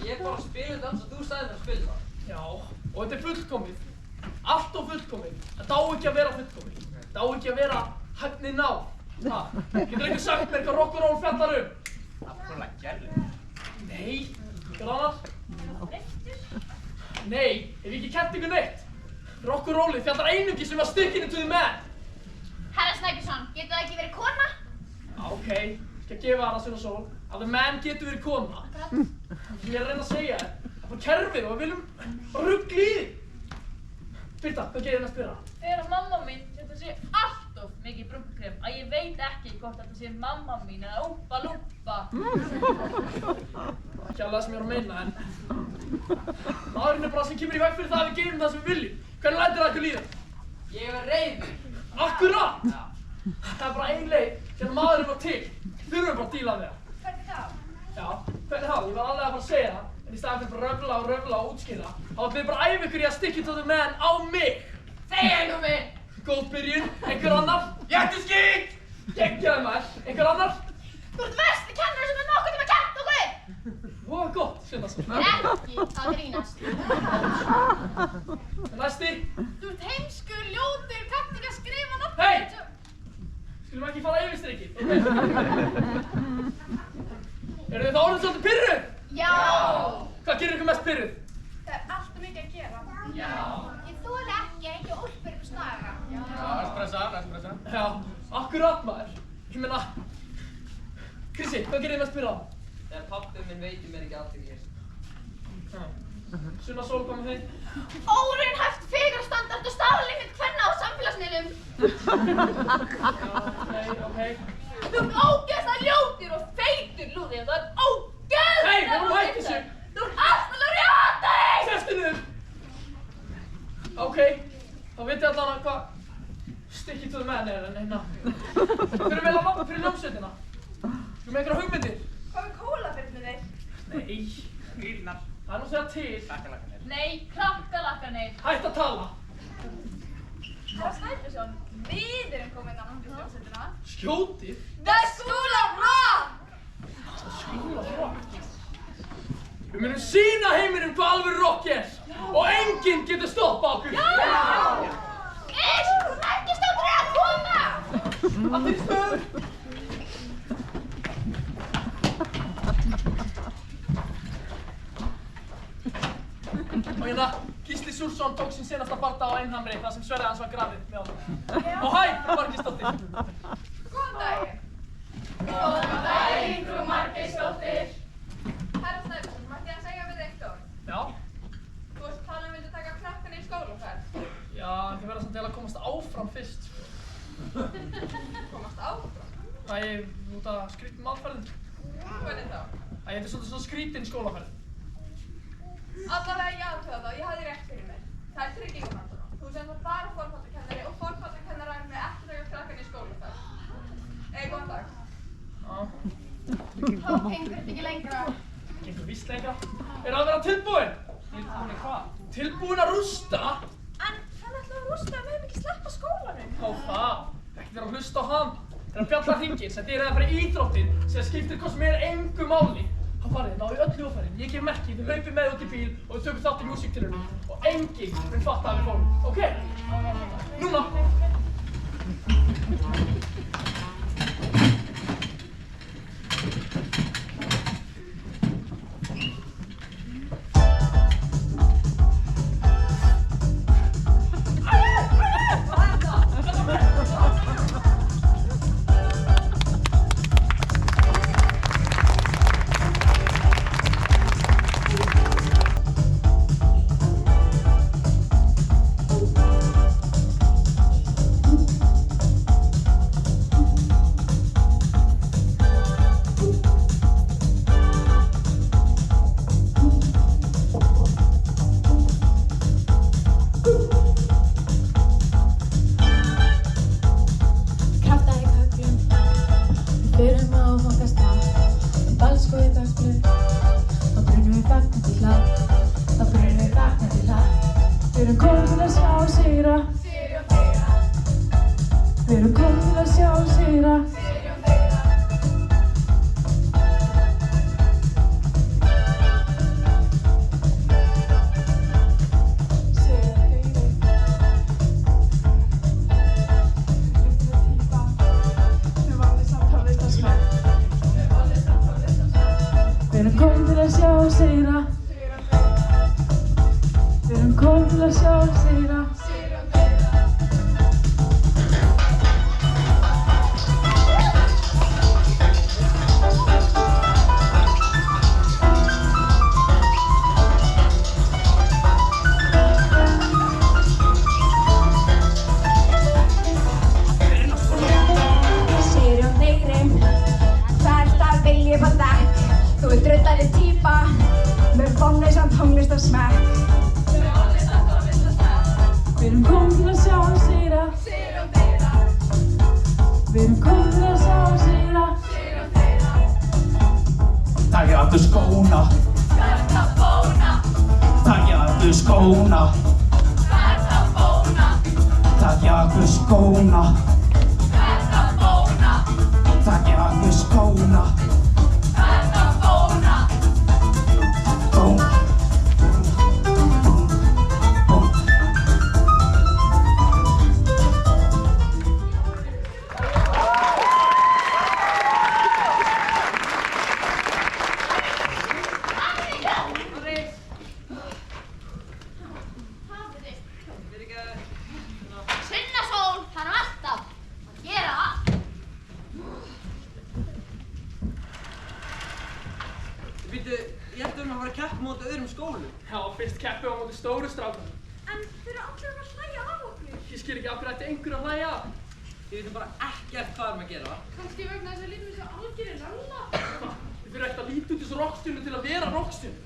H: Ég er bara að spila þetta eins og þú sagði mér að spila það.
C: Já, og þetta er fullkomið. Allt of fullkomið. Þetta á ekki að vera fullkomið. Þetta á ekki að vera hæfni náð. Ha? Getur einhver sagt mér hvað rock og roll fjallar um?
H: Það var bara gerði.
C: Nei, einhver annar? Nei, hef ég ekki kennt ykkur neitt. Rock og rollið fjallar einungis um að sticking it to the man.
F: Herra Snæbjörnsson, getur það ekki verið kona?
C: Ok, skal gefa það svona sól. Að the man getur verið kona. Ég er að reyna að segja þér. Það er kerfið og við viljum bara rugla í því. Birta, hvað gerir þið að spyrja?
L: Þegar mamma mín setur sér alltof mikið brúnkukrem að ég veit ekki hvort þetta sé mamma mín eða Úmpa Lúmpa.
C: Ekki alveg það sem ég er að meina, en maðurinn er bara sem kemur í veg fyrir það að við gerum það sem við viljum. Hvernig lætur það ykkur líða?
H: Ég er reiður.
C: Akkurat! Það er bara ein leið þegar maðurinn var til. Þurfum við bara að díla við það.
D: Hvernig þá?
C: Já, hvernig þá? Ég var alveg að fara að segja það, en í staðan fyrir bara röfla og útskýra, þá ætlum við bara að æfa ykkur í að stick it to the man á mig.
H: Segja nú mig!
C: Góð byrjun. Einhver annar?
H: Jættuskýt!
C: Geggjaði maður. Einhver annar?
F: Þú ert versti kennari sem nokkuð tíma kennt okkur!
C: Ó, gott, Sunnarsson.
F: Ekki að grínast.
C: Næsti.
D: Þú ert heimskur, ljótur, kannt ekki að skrifa nokkuð.
C: Hey! Skulum ekki fara yfir strikið. Eru þið þá orðin svolítið pirruð?
F: Já!
C: Hvað gerir ykkur mest pirruð?
D: Það er alltaf mikið að gera.
C: Já.
F: Ég þoli ekki að ekki úlpur upp snaga.
H: Espressa.
C: Já, akkurat maður. Ég meina, Krissi, hvað gerir þið mest pirruð á?
H: Þegar pabbi minn veitir mér ekki allt í hér.
C: Sunna Sól, hvað með þig?
F: Óraunhæft fegurstandard og staflímynd kvenna á samfélagsmiðlum.
C: Ok.
F: Þú ert ógeðslega ljótur og feitur, Lúði, og þú ert ógeðslega
C: Hey, við erum hægt þessu.
F: Þú ert alltaf rjótið!
C: Sestu niður. Ok, þá vitið allan að hvað stick it to the man er, en hérna. Fyrir vel að lappa fyrir hljómsveitina. Þú með einhverja hugmyndir?
D: Hvað er kólafyrnir?
C: Nei.
H: Grýrnar.
C: Það er nú þegar til.
H: Kakkalakkanir.
L: Nei, krakkalakkanir.
C: Hætt að tala.
D: Herra Snæbjörnsson, við erum komin á hljómsveitina.
C: Skjótið?
D: The School of Rock!
C: Skóla rock. Við munum sýna heiminum hvað alveg rock er. Og enginn getur stoppað okkur.
F: Iss, merkistáttur er að koma!
C: Allir í stöðu. Og hérna, Gísli Súrsson tók sín senasta barda á Einhamri þar sem Sverrir hans var grafið með honum. Og hæ, frú Margeirsdóttir.
D: Góðan daginn.
F: Góðan daginn, frú Margeirsdóttir.
D: Herra Snæbjörnsson, mætti ég að segja við þig eitt orð?
C: Já.
D: Þú varst að tala um að vilja taka krakkan í skólaferð.
C: Já, þið verða samt eiginlega að komast áfram fyrst.
D: Komast áfram?
C: Það er út af skrítin aðferðin.
D: Hvernig þá?
C: Það er svona skrítin skólaferð.
D: Allavega ég aðtöða þá, ég hafði rétt fyrir mér. Það er tryggingamandana. Þú sem það bara forfallakennari og forfallakennarar með ekki taka krakkan í skólaferð. Góðan dag.
C: Já.
F: Þá gengur þetta ekki lengra.
C: Gengur víst lengra. Er að vera tilbúin?
H: Tilbúin í hvað?
C: Tilbúin að rústa?
D: En hann ætlaði að rústa að við höfum ekki sleppa skólanum.
C: Á það. Ekki vera að hlusta á hann. Það er að fjalla hringinn sem þið að fara í íþróttir sem skiptir hvað sem er engu máli. Þá farið, náðu öllu hljóðfærin. Ég gef merki, þið hlaupið með út í bíl og við tökum þátt í músíktilraunum. Og enginn mun fatta að við fórum. Ok? Núna!
M: Við erum komin til að sjá og sigra. Við erum komin til að sjá og sigra. Við erum komin til að sjá og sigra. Við erum komin til að sjá og sigra.
K: Sigurjón Vigri, þetta vil ég bara dekk. Þú ert drullari týpa með vonlausan tónlistarsmekk.
M: Við erum komin til að sjá og sigra. Við erum komin til að sjá og sigra.
N: Takið aftur skóna. Takið aftur skóna. Takið aftur skóna. Takið aftur skóna. Bóna.
E: Sunna Sól, hann er alltaf að gera allt.
H: Býtu, ég held að fara að keppa móti öðrum skólum.
C: Já, fyrst keppum við á móti stóru strákunum.
D: En þeir eru allir að hlæja af okkur.
C: Ég skil ekki af hverju ætti einhver að hlæja.
H: Þið veitum bara ekkert hvað erum að gera.
D: Kannski vegna þess að lítum við svo algjörði ralla.
C: Þið fyrir ekkert að líta út þessu rockstjörnu til að vera rockstjörnu.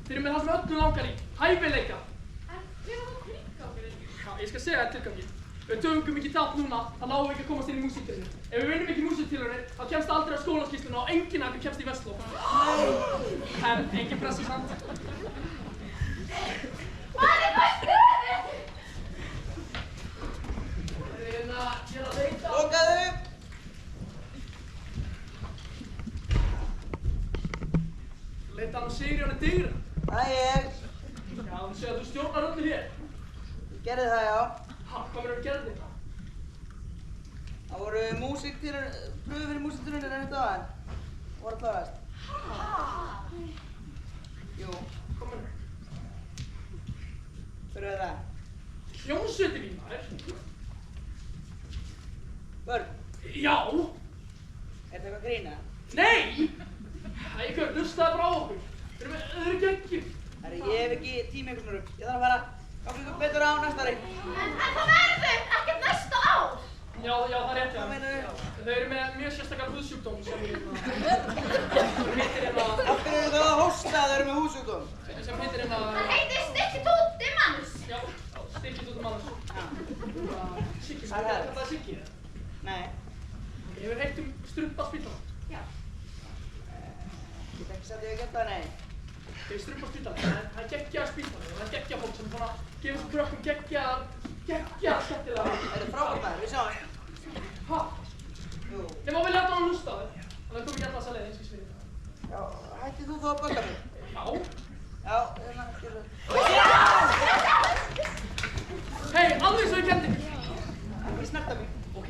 C: Þeir eru með það sem öllum langar í, hæfileika.
D: En hver var það tilgangurinn?
C: Já, ég skal segja þér tilgangi. Við tökum ekki þátt núna, þá náum við ekki að komast inn í músíktilraunir. Ef við vinnum ekki músíktilraunir, þá kemst það aldrei á skólaskýrsluna og enginn af ykkur kemst í Vestló. En engin pressa samt.
E: Hvað er stöðið?
C: Ég er að leita.
B: Lokaðu!
C: Leita hann á Sigurjóni Digra.
B: Það er ég.
C: Já, þú segir að þú stjórnar öllu hér.
B: Ég gerði það, já.
C: Hvað verður að gera þetta?
B: Það voru pröfu fyrir músíktilraunir enn þetta aðeins. Það voru að klárast. Jú.
C: Hvað verður?
B: Hver er það?
C: Hljómsveitin mín, maður.
B: Börn?
C: Já.
B: Er þetta eitthvað að grína?
C: Nei! Ægir, hlustaðu bara á okkur. Við erum með öðru geggjum.
B: Herri, ég hef ekki tíma einhvers mörg. Ég þarf að fara gangi ykkur betur á næsta ári.
E: En það verður ekkert næsta ár.
C: Já, það er rétt, já.
B: Hvað meinarðu?
C: Þau eru með mjög sérstakar húðsjúkdóm sem heitir hérna...
B: Af hverju eru þau að hósta að þau eru með húðsjúkdóm?
C: Sem heitir hérna...
E: Það heitir Stikkitúti manns.
C: Já, Stikkitúti manns. Siggi,
B: Hvað er það?
C: þetta er Siggi?
B: Nei.
C: Ég hef heilt strumpaspítala.
E: Já.
B: Ég get ekki sagt að ég hef gert það, nei.
C: Ég er strumpaspítala. Það er geggjað spítala. Það er geggjað fólk sem er svona að gefa þessum krökkum geggjað skemmtilega.
B: Þetta er frábært maður, við sjáum.
C: Hæ?
B: Jú.
C: Nema við láta hann hlusta á þau. Þannig að kom ekki alltaf þessa leið, eins og ég svið þetta.
B: Já, hættið þú þá að bögga mig?
C: Já.
B: Já, hérna, skilur.
C: Hei, alveg svo ég kendi mig.
B: Ekki snerta mig.
C: Ok.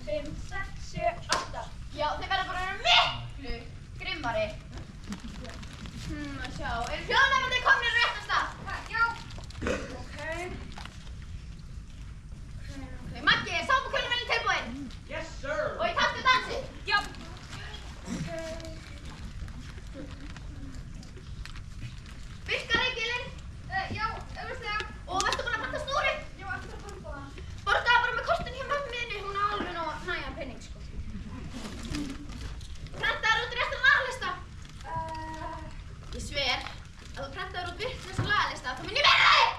L: 5, 6, 7, 8.
F: Já, þið verða bara að vera miklu grimmari. Að sjá, eru hljóðnemandi komnir á réttan stað? Já. Ok. Maggi, er sápukölumvelin tilbúinn?
C: Yes, sir.
F: Og í takt við dansið?
L: Já.
F: Virkar reykilinn? Já, auðvitað. Og varstu búin að panta snúri? Já, eftir að borga það. Borgaði bara með kortinu hjá mömmu minni, hún á alveg nóg nægan penning, sko. Prentaður út réttan lagalista? Ég sver, að þú prentaður út vitlaust lagalista, þá mun ég verða þig!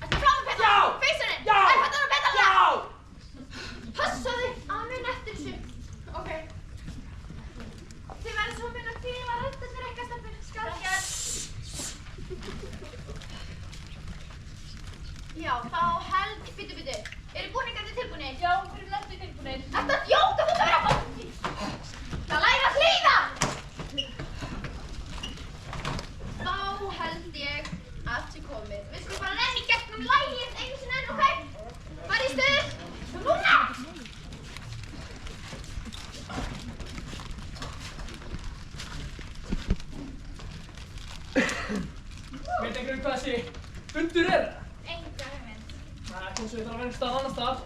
F: Ertu frá með Petra?
C: Já!
F: Feysuninn?
C: Já!
F: Er þetta nú betra lag?
C: Já!
F: Passaðu að muna eftir þessu. Ok. Þið verður svo að muna hvíla röddurnar eitthvað stelpur. Skálkjær. Já, þá held... Bíddu. Eru búningarnir tilbúnir?
L: Já, við erum lendur tilbúnir.
F: Ertu að djóka? Þú ert að vera bótti. Það læra að hlýða. Þá held ég að allt sé komið. Við skulum bara renna í gegnum lagið einu sinni enn, ok? Farið í stuð. Núna!
C: Veit einhverjum hvað þessi fundur er?
F: Enga hugmynd.
C: Það er eins og ég þarf að vera einhvers staðar annar stað.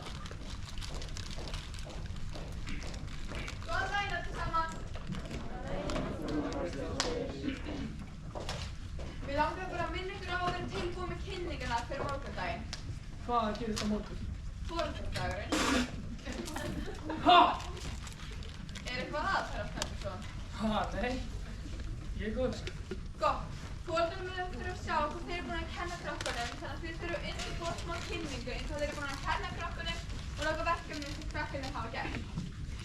F: Góðan daginn öllu saman. Við langar bara að minna ykkur á að vera tilbúið með kynninguna fyrir morgundaginn.
C: Hvað gerist á morgun?
F: Foreldrardagurinn.
C: Ha!
F: Er eitthvað að, herra Snæbjörnsson?
C: Ha, nei. Ég er góður.
F: Gott. Foreldrarnir þurfa að sjá hvað þeir eru búin að kenna krökkunum, þannig að þeir þurfa undirbúa smá kynningu eins og þeir eru búin að kenna krökkunum og láta verkefni sem krakkarnir hafa gert.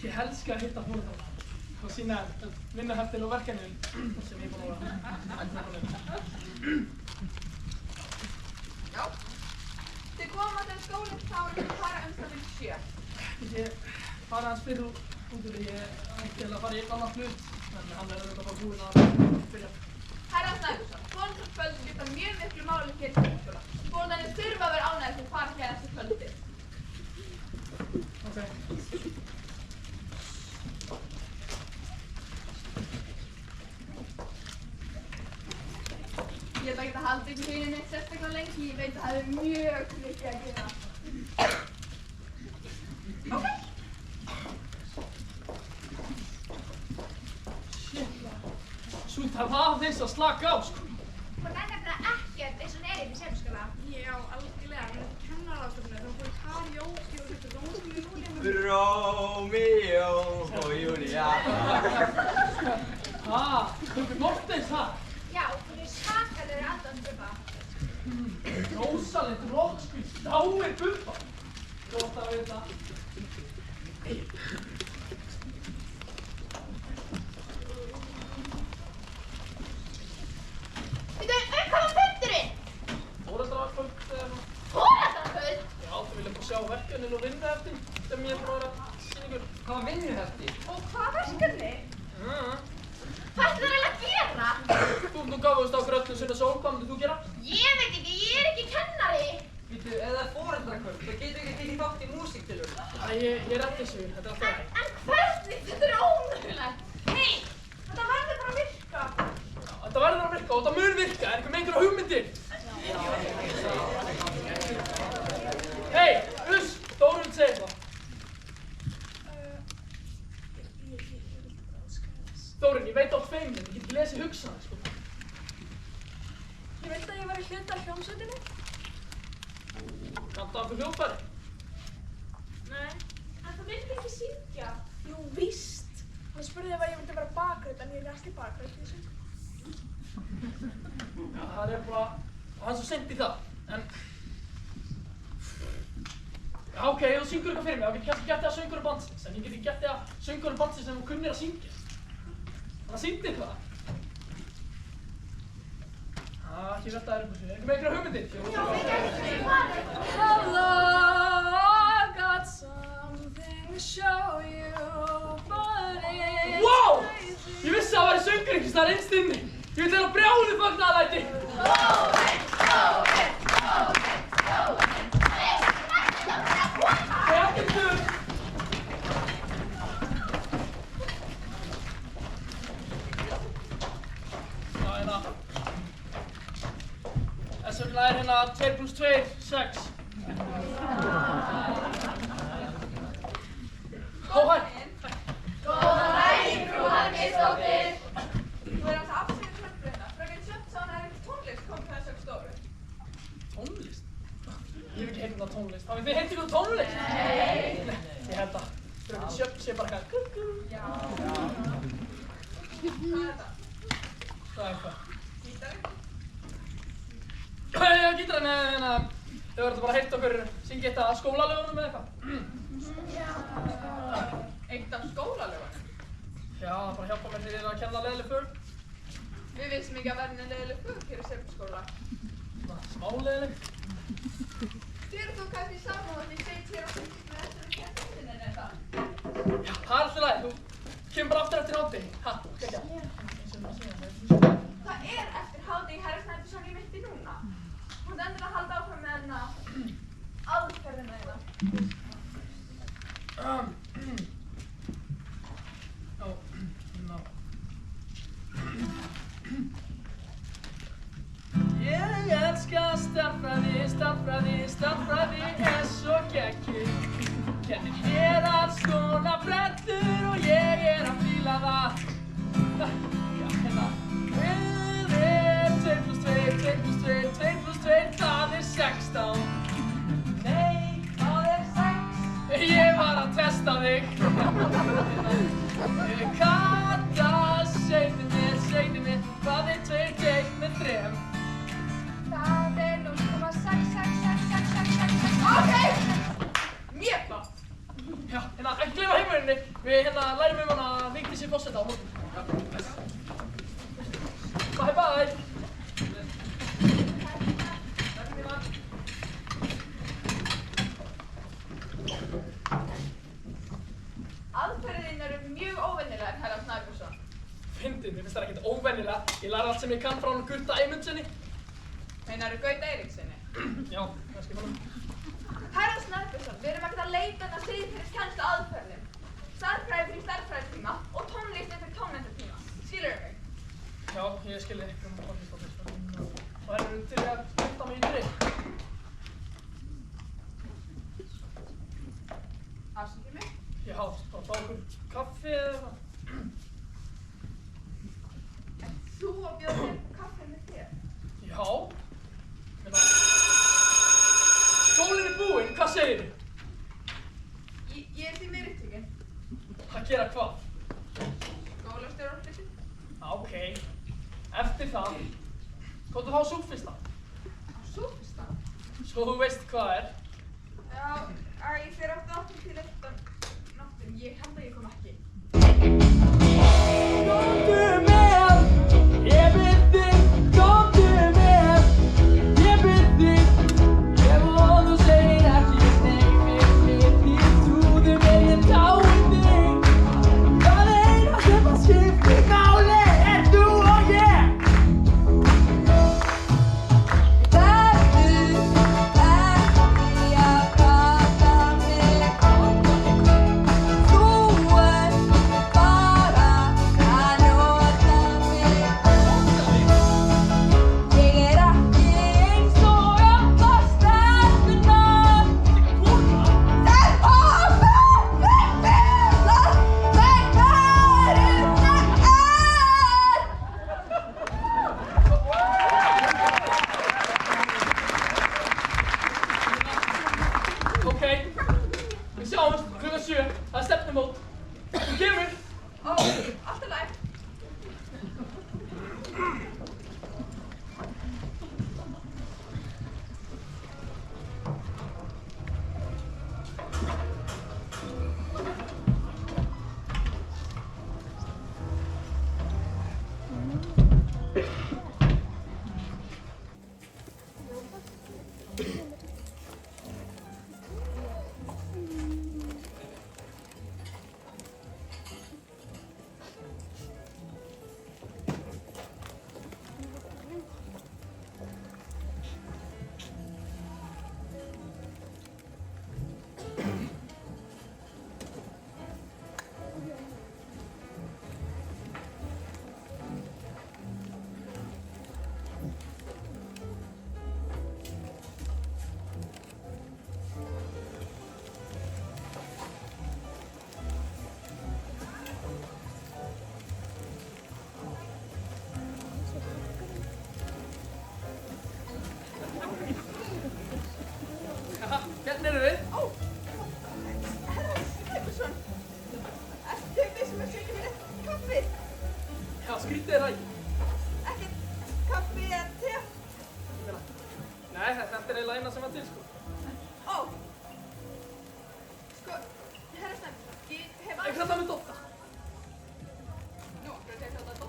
C: Ég elska að hitta foreldra og sína vinnaheftil og verkefnin sem ég er búin að vera.
F: Já. Þið koma þegar skólinn klárar að fara um 7.
C: Ég fara hans fyrir út úr því ég ætti að fara í einn annan hlut, en hann er auðvitað bara búinn að byrja.
F: Herra Snæbjörnsson, foreldrarkvöld skipta mjög miklu máli hér í grunnskóla. Foreldrarnir þurfa að vera ánægðir sem fara hér eftir kvöldi.
C: Ok.
F: Ég ætla ekki að halda ykkur hýninni sérstaklega lengi, ég veit að það er mjög mikið að gera. Ok.
C: Sút, það var þess að slaka á, sko.
F: Hún er nefnilega ekkert eins og hún er í Seifskóla. Já, algjörlega. Hún er til kennararáðstofnu, þá fór karaoke og þetta Rómíu og Júlía.
G: Rómíu og Júlía.
C: Þú Mortens, ha?
F: Já, hún er svakalega alltaf Bubba.
C: Rósalind Rockskvíl, dáir Bubba. Gott að vita.
F: Hvað var fundurinn?
C: Foreldrarkvöld eða svona.
F: Foreldrarkvöld?
C: Já, þú viljum bara sjá verkefnin og vinnuheftin sem ég er búin að vera sýningur.
H: Hvað var vinnuhefti?
F: Og hvað verkefni? Hvað ætlar það að gera?
C: Þú gáðust okkur öllum svona sól, hvað myndir þú gera?
F: Ég veit ekki, ég er ekki kennari.
H: Býtu, ef það er foreldrarkvöld, þá getur ekki tekið þátt í músíktilraun.
C: Ég er eftir þessu, þetta er alltaf það.
F: En hvernig? Þetta er ómögulegt. Hey, þetta verður bara að virka.
C: Þetta verður að virka og þetta mun virka, er einhver með einhverja hugmyndir? Hey, uss, Dóri vil segja eitthvað. Dórin, ég veit á feiminn, ég get ekki lesið hugsaði, sko.
D: Ég veit að ég var í hluta af hljómsveitinni.
C: Kanntu af fyrir hljóðfæri?
D: Nei, en þú vildi ekki syngja. Jú, víst. Hann spurði ef ég vildi vera bakrödd, en ég er ekki bakrödd í söng.
C: Já, það er bara hann sem sendi það, en... Já, ok, þú syngur eitthvað fyrir mig, þá get ég kannski gert þig að sönguru bandsins, en ég get ekki gert þig að sönguru bandsins sem þú kunnir að syngja. Þannig að syngdi eitthvað. Ekki velta þér upp þessu, er ekki með einhverja hugmyndir?
D: Já, hello, I've got something to show you, buddy.
C: Wow! Ég vissi að það væri söngur einhvers staðar innst inni. Ég vil vera brjáluð fagnaðalæti. 2 + 2, 6. Hæ.
D: Góðan daginn, frú Hallgeirsdóttir. Þú er hans afsynir tröllbreyna. Fröken Sjöfn sá hann að tónlist kom til þessari stofu.
C: Tónlist? Ég hef ekki heyrt um það tónlist. Hafið þið heyrt um tónlist? Nei. Ég held að fröken Sjöfn sé bara eitthvað. Já.
D: Hvað er þetta?
C: Hvað er hvað?
D: Gítarinn?
C: Já, gítarinn er þau verður bara heyrt okkur syngja eitt af skólalögunum eða eitthvað.
D: Eitt af skólalögunum?
C: Já, bara hjálpa mér því að kenna leiðileg fög.
D: Við vissum ekki að verðin leiðileg fög hér í Seifskóla.
C: Smá leiðileg.
D: Þegar þú kannski saman og þið segir hér á fyrst með þessari kenninni eða það?
C: Já, það er alltaf leið. Þú kemur bara aftur eftir hádegi. Ha, ekki.
D: Það er eftir hádegi herra Snæbjörnsson í mitti núna. Hún er endilega að halda áfram með hennar aðferðina eða.
C: Ég elska stærðfræði er svo geggjuð. Kennir mér alls konar brellur og ég er að fíla það. Já, hérna. 2 + 2, það er 16. Nei, það er 6. Ég var að testa þig. Kata, segðu mér, hvað er 2 deilt með 3?
D: Það er 0,6666666. Okay! Mjög gott!
C: Já, hérna, ekki gleyma heimaurinni. Við hérna lærum hana Vigdísi forseta á morgun. Bye bye!
D: Aðferðin eru mjög óvenjulegar, herra Snæbjörnsson.
C: Fyndið, mér finnst það ekkert óvenjulega. Ég læri allt sem ég kann frá hann Gutta Eymundssoni.
D: Meinarðu Gauta Eiríkssoni?
C: Já, kannski honum.
D: Herra Snæbjörnsson, við erum ekkert að leita að siðferðiskennslu aðferðum. Stærðfræði fyrir stærðfræðitíma og tónlist fyrir tónlistatíma. Skilurðu mig?
C: Já, ég skilji. Það er til að skipta mig í drikk.
D: Afsakið mig?
C: Já, þá fá okkur kaffi eða eitthvað.
D: Þú að bjóða þér kaffi með þér?
C: Já. Skólinn er búinn, hvað segirðu?
D: Ég er því meir upptökin.
C: Að gera hvað?
D: Skólastjórnarflýttin.
C: Ok. Eftir það, komdu að fá súffista.
D: Súffista?
C: Svo þú veist hvað það er.
D: Já, ég fer aftur áttum til eftir náttin. Ég held að ég kom ekki.
C: Komdu með, ég bið þig, komdu með, ég bið þig. Ég von þú segir ekki nei við því trúðu mér ég tái þig. Það eina sem að skiptir máli er þú og ég.
D: Vertu ekki að prata mig. Þú ert bara að nota
C: Hérna erum við.
D: Ó, herra Snæbjörnsson. Ertu viss að segja mér eitt kaffi?
C: Já, skrítið er það ekki.
D: Ekkert kaffi eða te?
C: Nei, þetta er eiginlega eina sem var til, sko.
D: Ó. Sko, herra Snæbjörnsson, ég hef
C: Ég kalla mig Dotta.
D: Nú, hvað er þetta Dotta?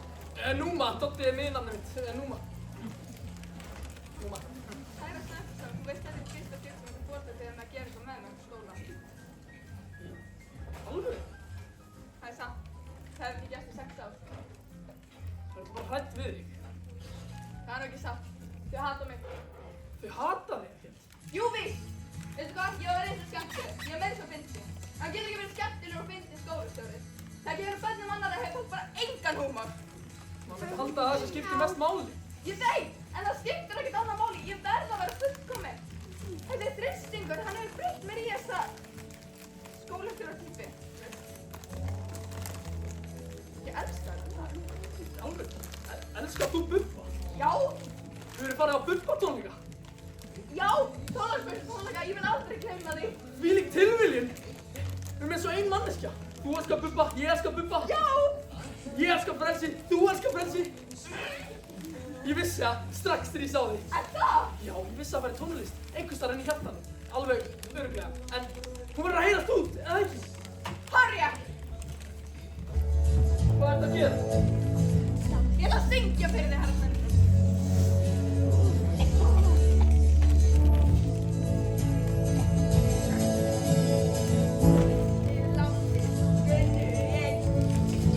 C: Núma, Dotti er miðnafnið mitt. Núma. Núma.
D: Herra Snæbjörnsson, þú veist að þetta er fyrsta fjöld sem þú borðar þegar maður gerir eitthvað með mig á skóla.
C: Alveg?
D: Það er satt. Það hefur ekki gert í 6 ár.
C: Það er bara hrætt við þig.
D: Það er nú ekki satt. Þau hata mig.
C: Þau hata þig ekkert.
D: Jú, víst! Veistu hvað? Ég var eins og skemmtileg. Ég var meira svo fyndin. Það getur ekki verið skemmtilegur og fyndin skólastjóri. Það gefur bönnum annarra að hefa bara engan húmor.
C: Maður myndi halda að það sem skiptir mest máli.
D: Ég veit! En það skiptir ekkert annað máli. Ég verð að vera fullkomin. Þetta er þristingur. Hann hefur breytt mér í þessa skólastjóratýpi. Ég elska það.
C: Alveg? Elskar þú Bubba?
D: Já!
C: Þú eru farið á Bubba-tónleika?
D: Já! Tónleika. Ég vil aldrei gleyma því.
C: Þvílík tilviljun! Við erum eins og ein manneskja. Þú elskar Bubba, ég elskar Bubba.
D: Já!
C: Ég elskar frelsi, þú elskar frelsi. Ég vissi að strax þegar ég sá þig.
D: Er það?
C: Já, ég vissi að það væri tónlist. Einhvers staðar inn í hjartanu. Alveg örugglega. En hún verður að heyrast út, eða ekki?
D: Harja!
C: Hvað ertu að gera?
D: Ég ætla að syngja fyrir þig, herra Snæbjörnsson.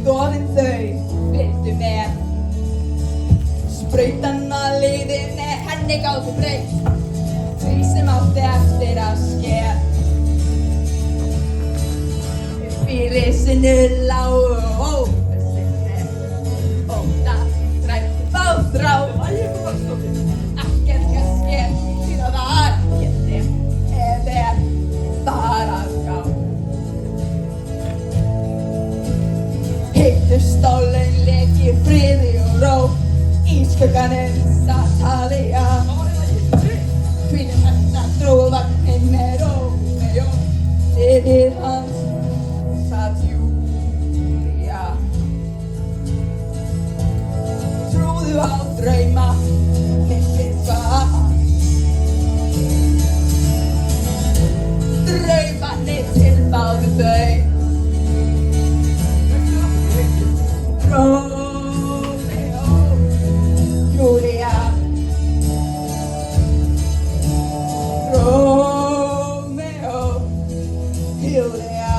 B: Skoðin þau, fylgdu með. Sprautan að leiðinni, henni gátu breytt. Því sem átti eftir að sker. Upp í risinu lágu óta, þrætti báþrá. Ekkert hvað sker, því það var geti eða bara gá. Heitu stálinn lék í friði og ró. Í skugganum satt Halía. Hvítum hesta dró vagninn með Rómeó. Fyrir hans satt Júlía. Trúðu á drauma, milli svar. Draumarnir tilbáðu þau. Rómeó, Júlía. Rómeó, Júlía.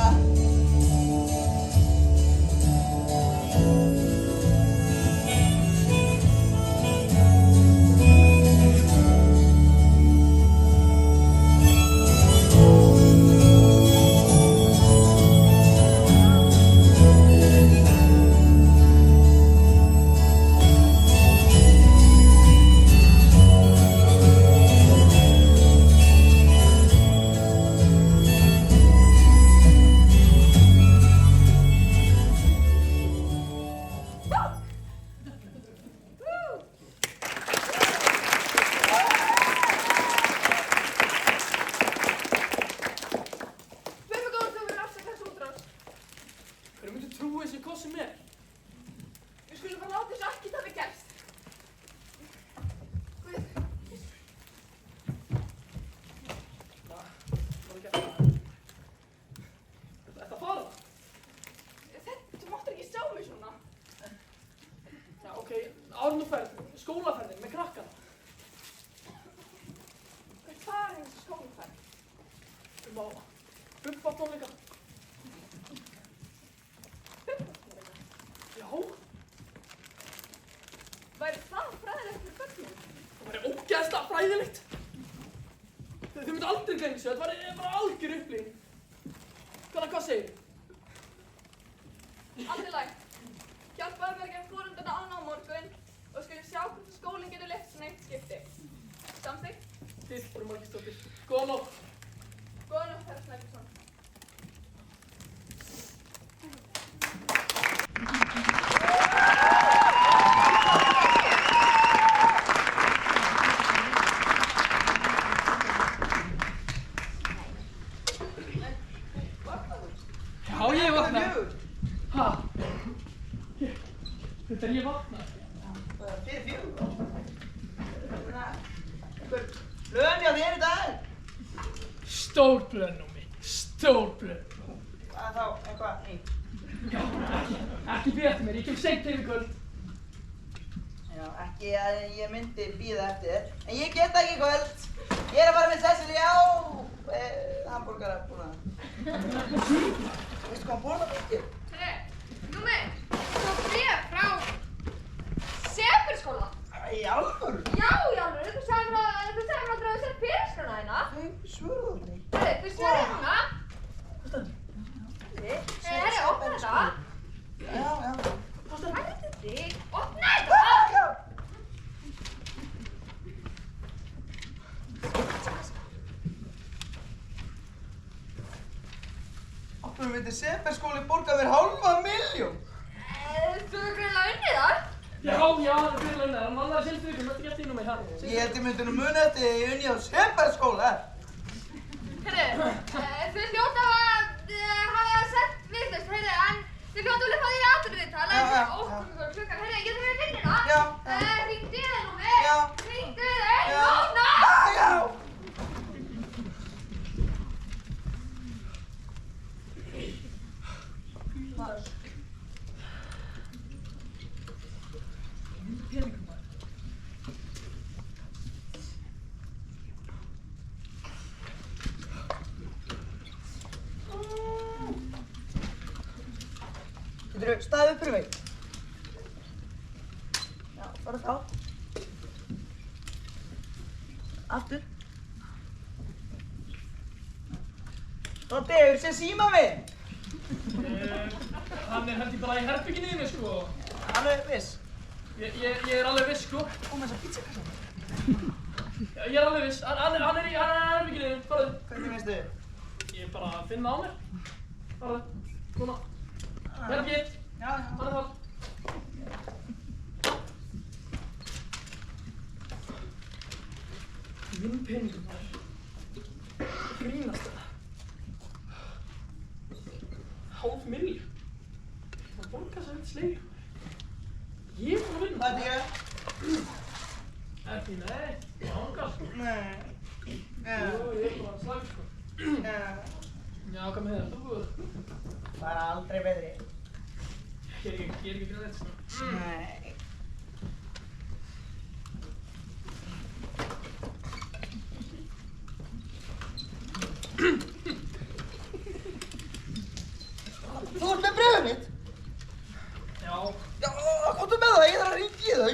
C: Áður nú ferð, skólaferðin með krakkana.
D: Hvað er þessi skólaferð?
C: Á Bubba-tónleika.
D: Bubba-tónleika?
C: Já.
D: Væri það fræðilegt fyrir börnum?
C: Það væri ógeðslega fræðilegt. Þau myndu aldrei gleyma þessu, þetta væri bara algjör upplifun. Hvað segir þið?
D: Allt í lagi. Hjálpaðu mér að gera foreldrana án á morgun og skulum sjá hvort skólinn getur leyft svona eitt skipti. Samþykkt?
C: Til, Margísdóttir. Góða nótt.
D: Góða nótt, herra Snæbjörnsson.
C: vaknaði. Ha? Þetta ég vaknaði.
B: Fyrir 4. Blöðin hjá þér í dag?
C: Stór blöð, Númi. Stór blöð.
B: Hvað þá? Eitthvað nýtt?
C: Já, ekki bíða eftir mér. Ég kem seint heim í kvöld.
B: Já, ekki að ég myndi bíða eftir þér. En ég get það ekki í kvöld. Ég er að fara með Cecily á hamburgerabúnaðinn. Veistu hvað hann borðar mikið?
E: Herri, Númi, svo bréf frá Sebelskóla.
B: Í alvöru?
E: Já, í alvöru. Þú sagði mér að þú þessari fyrirskrána þína.
B: Þau svöruðu aldrei.
E: Herri, þú svöruðu hérna. Herri, opna þetta.
B: Já.
E: Hætti þig. Opna þetta.
B: Af hverju myndi Sebelskóli borga mér $500.000?
E: Þú hefur greinilega unnið það.
C: Já, hann er fyrir launaði. Hann vannaði síðustu viku. Mætti ekki eftir Númi hérna.
B: Ég held ég myndi nú muna eftir því ég unni á Sebelskóla.
E: Herri, þau hljóta að hafa sett vitlaust, herri, en þau hljóta að vilja fá því atvinnuviðtal, en klukkan, herri, ég þarf að vinnuna.
B: Já.
E: Hringdu í þig, Númi.
B: Já.
E: Hringdu í þig, núna.
B: Já. Geturðu staðið upp fyrir mig? Já, bara þá. Aftur. Doddi, hefur séð síma minn?
C: Hann er held ég bara í herbygginu þínu, sko.
B: Alveg viss?
C: Ég er alveg viss, sko.
B: Kom þess að pizzakassa.
C: Ég er alveg viss. Hann er í herbygginu þínu. Farðu.
B: Hvernig veistu þið?
C: Ég er bara að finna á mér. Farðu. Núna. Herbyggið.
B: Já.
C: Hann er þar. Minn peningum þar. Grínast það. $500.000. Það borgar sér eitthvað slegið. Ég er bara að vinna.
B: Það er ég.
C: Ekki, nei. Ángar, sko.
B: Nei.
C: Jú, ég er bara slag, sko. Já, hvað með þetta búið?
B: Bara aldrei betri.
C: Ég er ekki greið þetta, sko.
B: Nei. Þú ert með bréfið mitt?
C: Já.
B: Já, komdu með það, ég þarf að hringja í þau.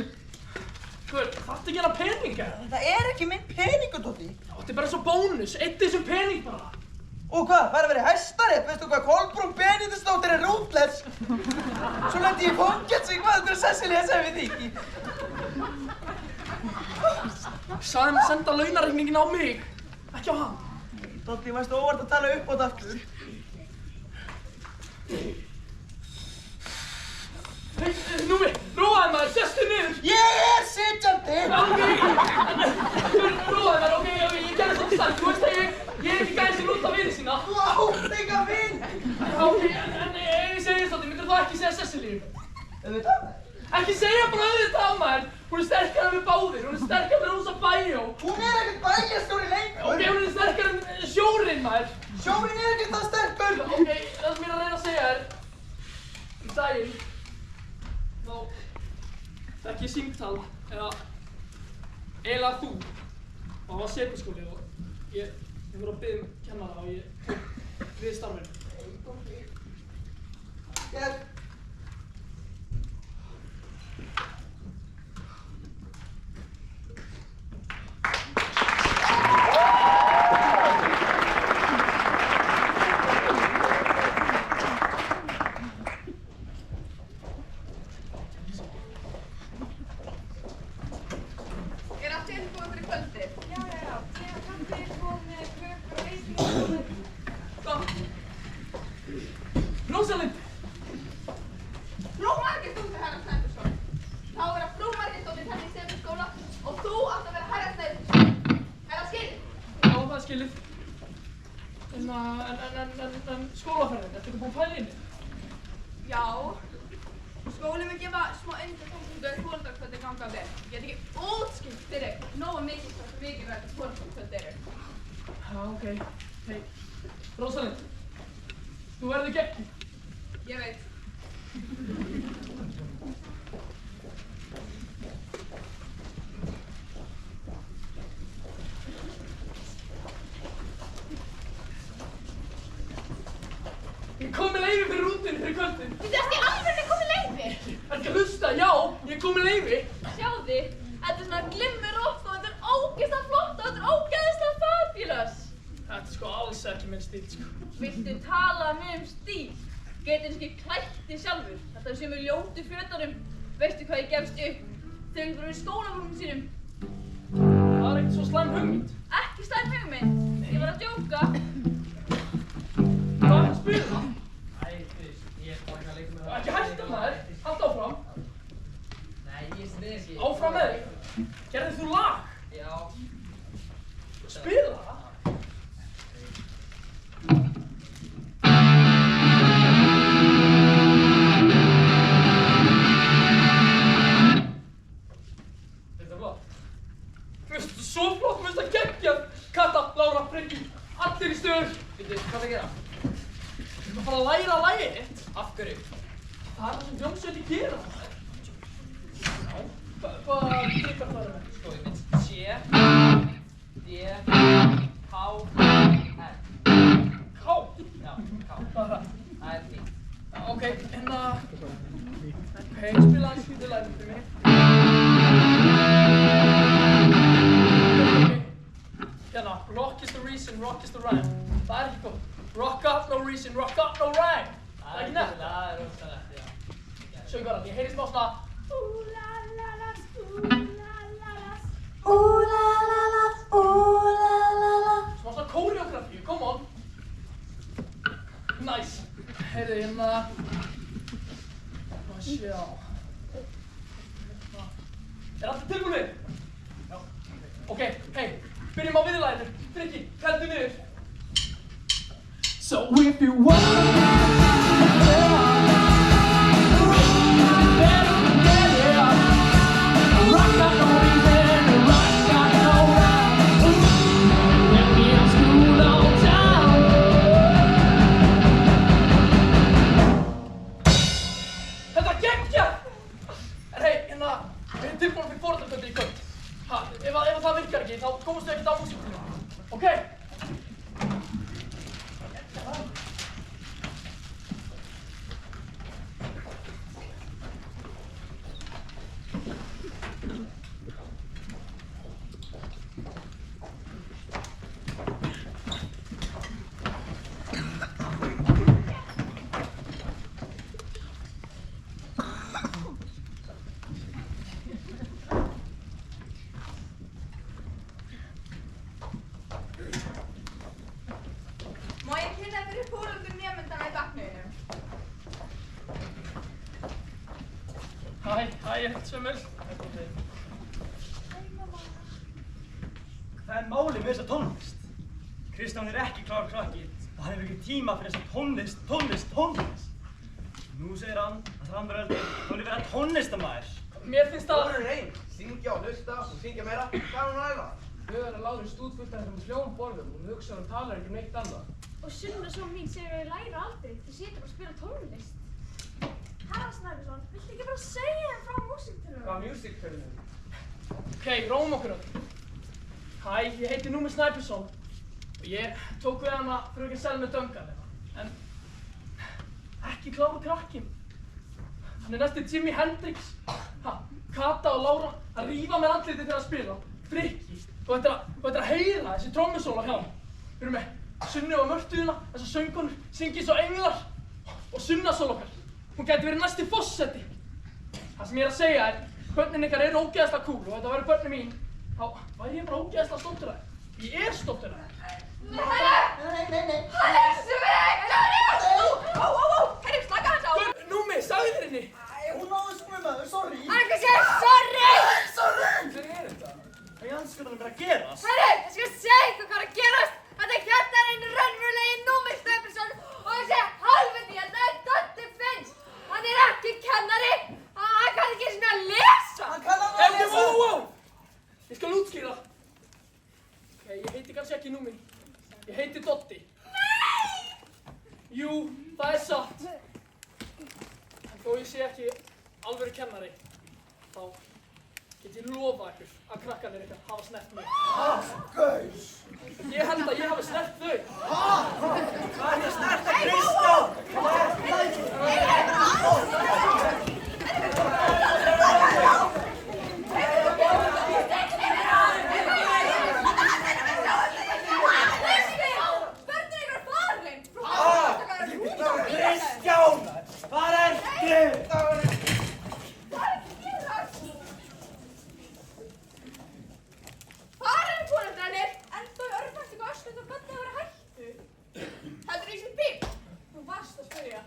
C: Hvað, þarftu ekki að peninga?
B: Það er ekki minn peningur, Doddi.
C: Þetta er bara eins og bónus, eitt þessum pening bara.
B: Og hvað, það er að vera hæstarétt, veistu hvað, Kolbrún Benediktsdóttir er rútless. Svo lendi ég í fangelsi, hvað þetta er Cecily að segja við þig?
C: Sagði hann að senda launareikningin á mig, ekki á hann.
B: Doddi, varstu óvart að tala upp á þetta aftur?
C: Númi, róaði maður, sestu niður.
B: Ég er sitjandi.
C: Róaði maður, ok, ég gerði svona sterk, þú veist að ég er ekki gæði sem lúta vini sína.
B: Þú átt enga vin.
C: Ok, en ég segi þess að myndir þú ekki segja Cecily?
B: Auðvitað?
C: Ekki segja bara auðvitað á maður. Hún er sterkari en við báðir, hún er sterkari en Rósa Bæjó.
B: Hún er ekkert bæjarstjóri lengur.
C: Ok, hún er sterkari en sjórinn maður.
B: Sjórinn er ekkert það sterkur.
C: Ok, það sem ég er að reyna að segja er, daginn, þá fekk ég símtal, eða eiginlega þú, og það var Sebelskóli og ég voru að biðja kennara og ég tók við starfinu.
B: Yes.
C: Rósalind!
D: Frú Margeirsdóttir herra Snæbjörnsson. Þá er að frú Margeirsdóttir hérna í Sebelskóla og þú átt að vera herra Snæbjörnsson. Er það skilið?
C: Já, það er skilið. En skólaferðin, ertu ekki búin að pæla inni?
D: Já. Skólinn mun gefa smá undantekningu ef foreldrakvöldin ganga vel. Ég get ekki útskýrt fyrir nógu mikilvægt að foreldrakvöld eru.
C: Ok. Hei, Rósalind. Þú verður geggjum.
D: Ég veit.
C: Ég kom með leyfi fyrir rútunni fyrir kvöldin.
F: Þú ert í alvörunni komið leyfi?
C: Er ekki að hlusta? Já, ég kom með leyfi.
L: Sjáðu, þetta er svona glimmir oft og þetta er ógeðslega flott og þetta er ógeðslega fabulous.
C: Þetta er sko alls ekki minn stíl, sko.
L: Viltu tala með stíl? Getur ekki klætt þig sjálfur. Þetta sem er ljótu fötunum. Veistu hvað ég gefst upp? Þegar þú eru í skólabúnum sínum.
C: Það er ekkert svo slæm hugmynd.
L: Ekki slæm hugmynd. Ég var að djóka.
C: Hvað er að spila?
H: Æ, ég er bara að leika með það.
C: Ekki hætta maður. Haltu áfram.
H: Nei, ég spil ekki.
C: Áfram með þig. Gerðir þú lag?
H: Já.
C: Spila það? Svo flott, mér finnst það geggjað! Kata, Lára, Frikki, allir í stöður!
H: Veitu, hvað það gera?
C: Við erum að fara að læra lagið þitt.
H: Af hverju?
C: Það er það sem hljómsveitir gera. Já, hvað klikkar það með?
H: Sko, ég mynd C, D, K, R.
C: K?
H: Já, K.
C: Hvað er það?
H: Það er fínt.
C: Ok, hérna... Ok, spila aðeins hvítu lagið fyrir mig. Hérna, rock is the reason, rock is the rhyme. Það er ekki góð. Rock up, no reason, rock up, no rhyme. Það er ekki nefnt.
H: Það er rosalegt, já.
C: Söngvaran, ég heyri smá svona... Smá svona koreografíu, come on. Nice. Heyrðu, hérna... Má sjá... Er allir tilbúinir? Já. Ok, hei. Byrjum á viðlaginu. Frikki, heldur niður. So if you want to rock out no reason, rock out no rhyme. Let me on school all town. Þetta geggjað! En hei, hérna, við erum tilbúin fyrir foreldrakvöldið í kvöld. Ef það virkar ekki, þá komast við ekkert á músíktíma. Ok?
D: Má ég kynna fyrir foreldrum nemendana í bekknum?
C: Hæ, ég heit Sömmel.
I: Hvað er málið með þessa tónlist? Kristján er ekki klár krakki og hann hefur ekki tíma fyrir þessa tónlist. Nú segir hann að hann verður vil vera tónlistamæður.
C: Mér finnst það...
G: Hún er einn. Syngja og hlusta og syngja meira. Hvað er hún að æfa?
C: Hugar er láður stútfullt af þessum hljómborðum og hugsa og talar ekki um neitt annað.
F: Og Sunna svo mín segir að ég læra aldrei. Þú situr bara að spila tónlist. Herra Snæbjörnsson, viltu ekki bara segja þeim frá músíktörnum?
H: Hvað músíktörnum?
C: Ok, róum okkur öll. Hæ, ég heiti Númi Snæbjörnsson og ég tók við hana fröken Selmu Döngan en ekki klára krakkinn. Hann er næstu Jimi Hendrix, Kata og Lára að rífa með andlitið þegar að spila, Frikki og þetta að heyra þessi trommusólar hjá hann. Við erum með Sunnu og Mörtuðina, þessar söngkonur, syngið svo englar og Sunnasól okkar. Hún gæti verið næsti forseti. Það sem ég er að segja er, börnin ykkar eru ógeðslega kúl og þetta verður börnin mín, þá væri ég bara ógeðslega stoltur af þér. Ég er stoltur af þér.
D: Nei! Hann er svekkari! Herri, slaka hans á!
C: Númi, sagði þér henni!
I: Hún náði skrumaður, sorry.
E: Hann er ekki að segja sorry!
I: Sorry!
C: Hver er þetta?
I: Hvað í anskotanum er að gerast?
E: Herri, ég skal segja ykkur hvað er að gerast. Þetta er hérna einu raunverulegi Númi Snæbjörnsson og þessi halvviti hérna er Doddi Finns.
C: Ég heiti Doddi. Nei! Jú, það er satt. En þó ég sé ekki alvöru kennari, þá get ég lofa ykkur að krakkarnir ykkar hafa snert mig.
B: Gaus!
C: Ég held að ég hafi snert þau.
B: Hvað er ég snert að Kristján?
I: Kristján! Hvar ertu?
D: Hvar eru foreldrarnir? Enda í örvæntingu öskrandi að börnin hafa verið hættu. Heldur í sér bíl? Þú varst að spyrja.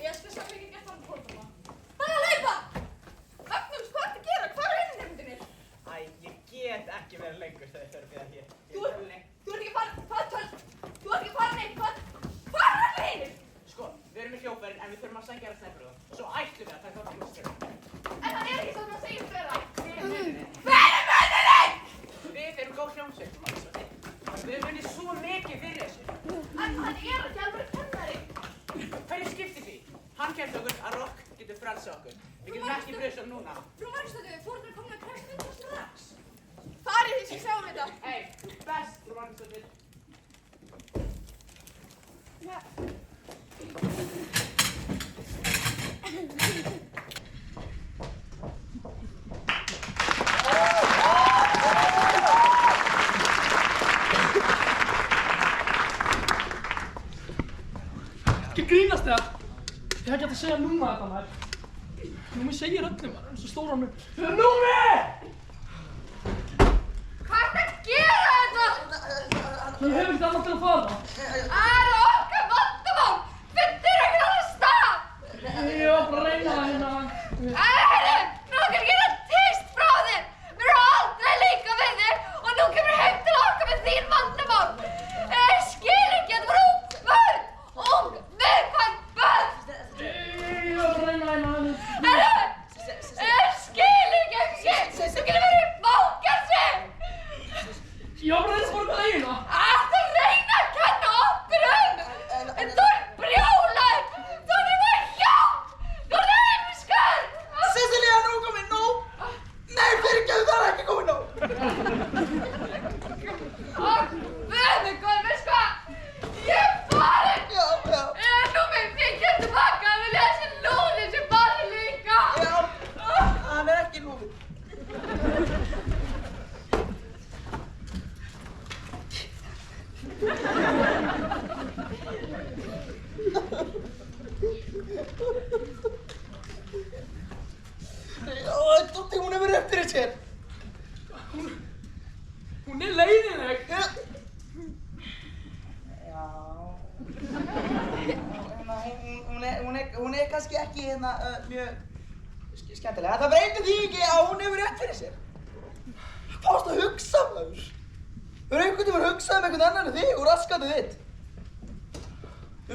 D: Ég skal samt ekki gett fram fórnum. Það er að hlaupa! Magnús, hvað ertu að gera? Hvar eru nefndinir?
B: Æ, ég get ekki verið lengur þegar þau eru við hér.
D: Þú ert ekki farin. Hvað tölt? Þú ert ekki farin neitt. Hvað er allir hinir?
B: Sko, við erum í hljóðferðin en við þurfum að sækja þér snæpur það. Svo ætlum við að taka á klústur.
D: En það er ekki svo að segja vera.
B: Hver er munurinn? Við erum góð hljómsveit, mannsveit. Við erum unnið svo mikið fyrir þessu.
D: En hann er ekki alveg kennari.
B: Hverju skiptir því? Hann kennt okkur að rock getur frelsað okkur. Við getum ekki breyst okkur núna.
D: Frú Magnúsdóttir, foreldrarnir komin að krefst mynda strax. Farið því sem sjáum þetta.
B: Hey, best, frú Magnúsdóttir.
C: Ekki grínast það. Ég hef ekki að segja Núma þetta maður. Númi segir öllum maður, eins og stóran mun. Númi!
E: Hvað ertu að gera þetta?
C: Ég hef ekkert annað til að fara.
E: Það er okkar vandamál! Finnur ekki annað stað!
C: Ég var bara að reyna það hérna.
E: Herru, nú okkar gera tíst frá þér! Við erum aldrei líka við þér og nú kemur heim til okkar með þín vandamál! Skil ekki að þú eru ung börn! Ung, viðkvæm börn!
C: Ég var bara að reyna það hérna.
E: Herru, skil ekki! Þú getur verið í fangelsi!
C: Ég var bara að reyna að borga eigina.
E: Þú reyna að kenna okkur en þú ert brjálaður! Þú ert með hjálp! Þú ert heimskur!
B: Cecilia, nú komið nóg! Nei, fyrirgefðu, það er ekki komið nóg!
E: Veist hvað? Ég er farin!
B: Já.
E: Nú með fikið tilbaka að við lesum Lúni sem farin líka!
B: Já, hann er ekki lúfið. Doddi, hún hefur eftir þér.
C: Hún er leiðinleg.
B: Já. Hún er kannski ekki mjög skemmtilega. Það breytir því ekki að hún hefur rétt fyrir sér. Hvað varstu að hugsa, maður? Hefur einhvern tímann hugsað einhvern annan en þig og raskatið þitt?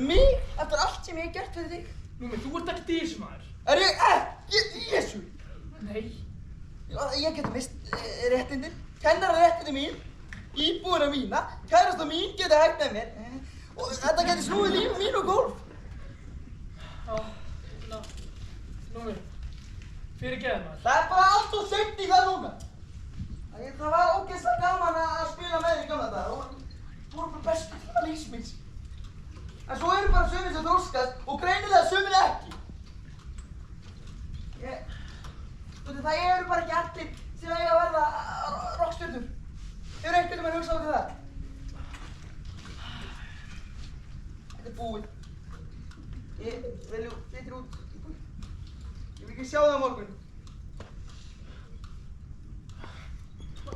B: Mig, eftir allt sem ég hef gert fyrir þig?
C: Númi, þú ert ekkert í þessu maður.
B: Er ég ekki í þessu?
C: Nei.
B: Ég geti mist réttindin, kennararéttindi mín, íbúðina mína, kærasta mín geti hægt með mér og þetta geti snúið lífi mín og gólf.
C: Númi, fyrirgefðu maður.
B: Það er bara allt og seint í það núna. Það var ógeðslega gaman að spila með þig gamla daga og þú voru bara bestu tíma lífs míns. En svo eru bara sumir sem þroskast og greinilega sumir ekki. Það eru bara ekki allir sem eiga að verða rockstjörnur. Hefur einhvern veginn hugsað út í það? Þetta er búið. Ég flytur út í búið. Ég vil ekki sjá það á morgun.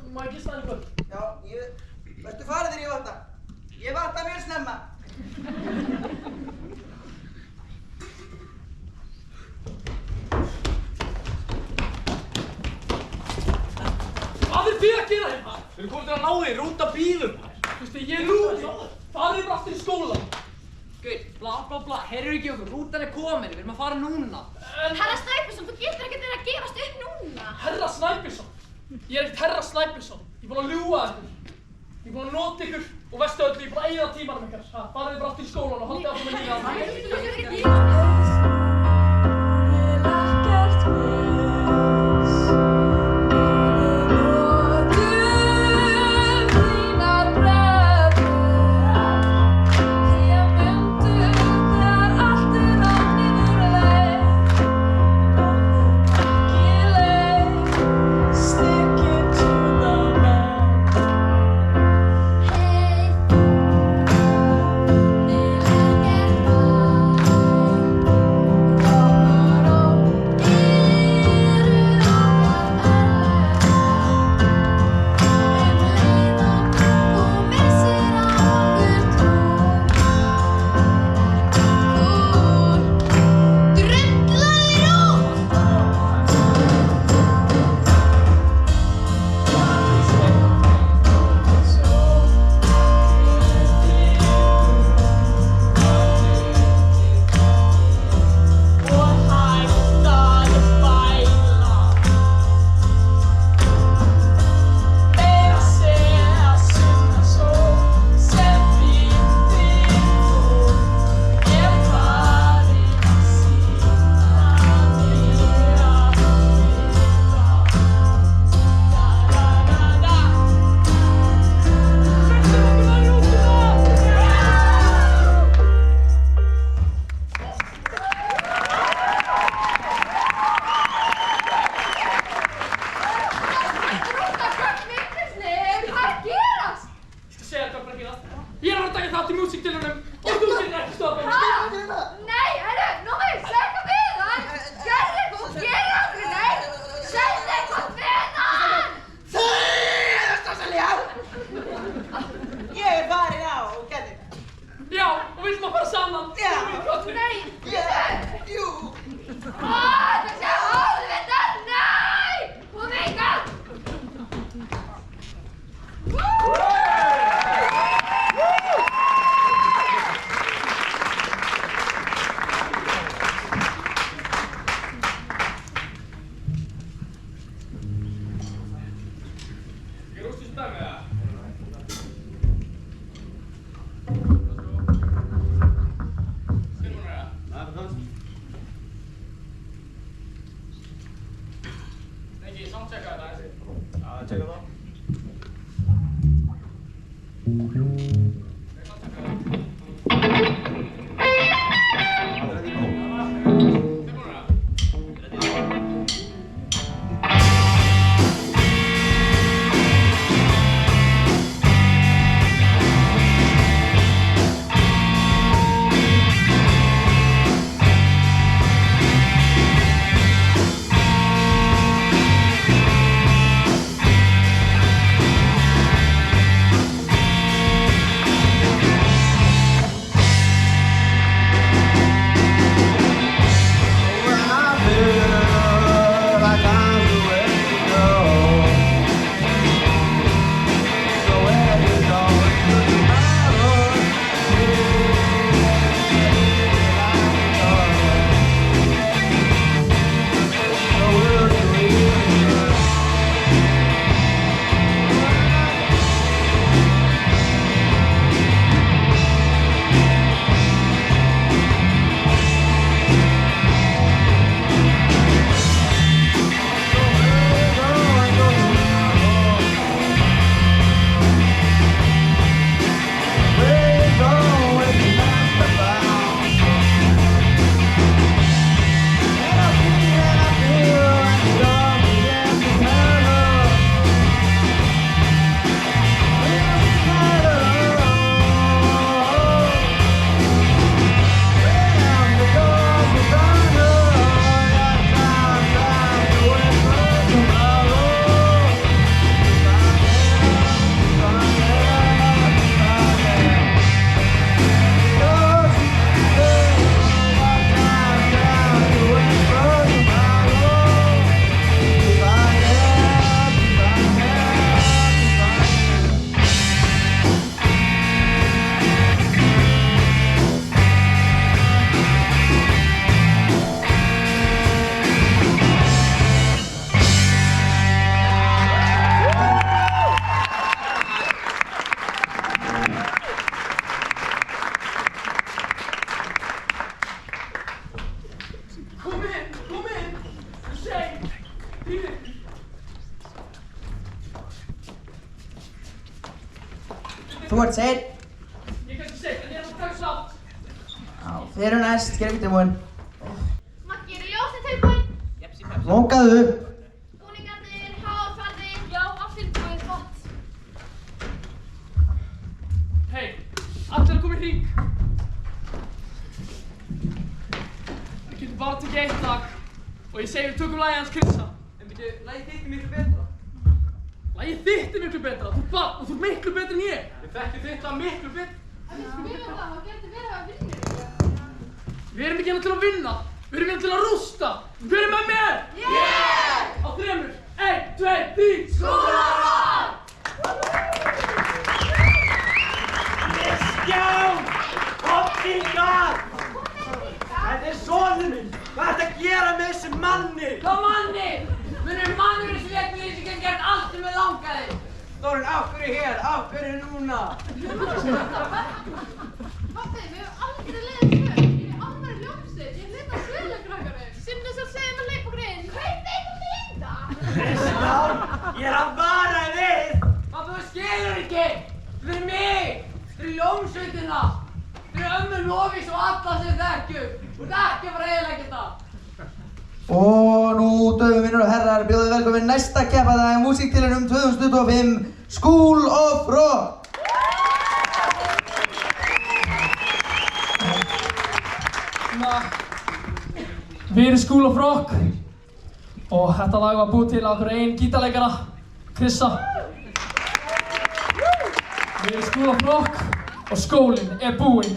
C: Má ekki staðið kvöld?
B: Já, vertu farið þegar ég vakna. Ég vakna mjög snemma.
C: Hvað er þið að gera hérna?
I: Við erum komin til að ná þig, rúta bílum.
C: Veistu, ég er nú. Farið bara aftur í skóla.
H: Guð, bla bla bla, heyrðu ekki okkur, rútan er komin, við erum að fara núna.
F: Herra Snæbjörnsson, þú getur ekkert verið að gefast upp núna.
C: Herra Snæbjörnsson? Ég er ekkert herra Snæbjörnsson. Ég er búinn að ljúga ykkur. Ég er búinn að nota ykkur og vestu öllu, ég er búinn að eyða tímanum ykkar. Farið bara aftur í skólan og haldið áfram með lífið.
B: þú ert sein.
C: Ég er kannski seinn, en ég er að taka slátt.
B: Já, þeir eru næst, ger ekki tilbúin.
F: Maggi, eru ljósin tilbúin?
B: Mókaðu.
F: Búningarnir, háfarnir.
L: Já, allt tilbúið, gott.
C: Hei, allir að koma í hring. Við getum bara tekið eitt lag og ég segi við tökum lagið hans Krissa.
H: En byrju, lagið þitt er miklu betra.
C: Lagið þitt er miklu betra, þú ert barn og þú ert miklu betri en ég. Við þekkjum þitt lag miklu betur.
A: Ef við spilum það, þá getur verið að vinna.
C: Við erum ekki hérna til að vinna, við erum hérna til að rústa. Hver er með mér? Ég! Á þremur, 1, 2, 3, skólaráð!
I: Kristján! Hoppingar! Þetta er sonur minn! Hvað ertu að gera með þessum manni?
H: Hvað manni? Við erum mannurinn sem létt við því sem getur gert allt sem við langaði. Þórun, af hverju hér? Af hverju núna?
A: Pappi, við höfum aldrei leiðið svör. Ég er alveg ljómsveit. Ég hlita svöðlegrakkarinn.
F: Simmi svo segir maður leikbókriðin. Hvað veitum við það?
I: Kristján! Ég er að vara þig!
H: Pappi, þú skilur ekki! Fyrir mig! Fyrir ljómsveitina! Fyrir ömmu Lofís og alla sem þekkjum! Þú ert ekki að fara að eyðileggja þetta!
B: Og nú, döfum vinnur og herrar, bjóðum velkomin næsta keppanda í músíktilraunum 2025, School of Rock.
C: Við erum School of Rock og þetta lag var búið til af okkur einn gítarleikara, Krissa. Við erum School of Rock og skólinn er búinn.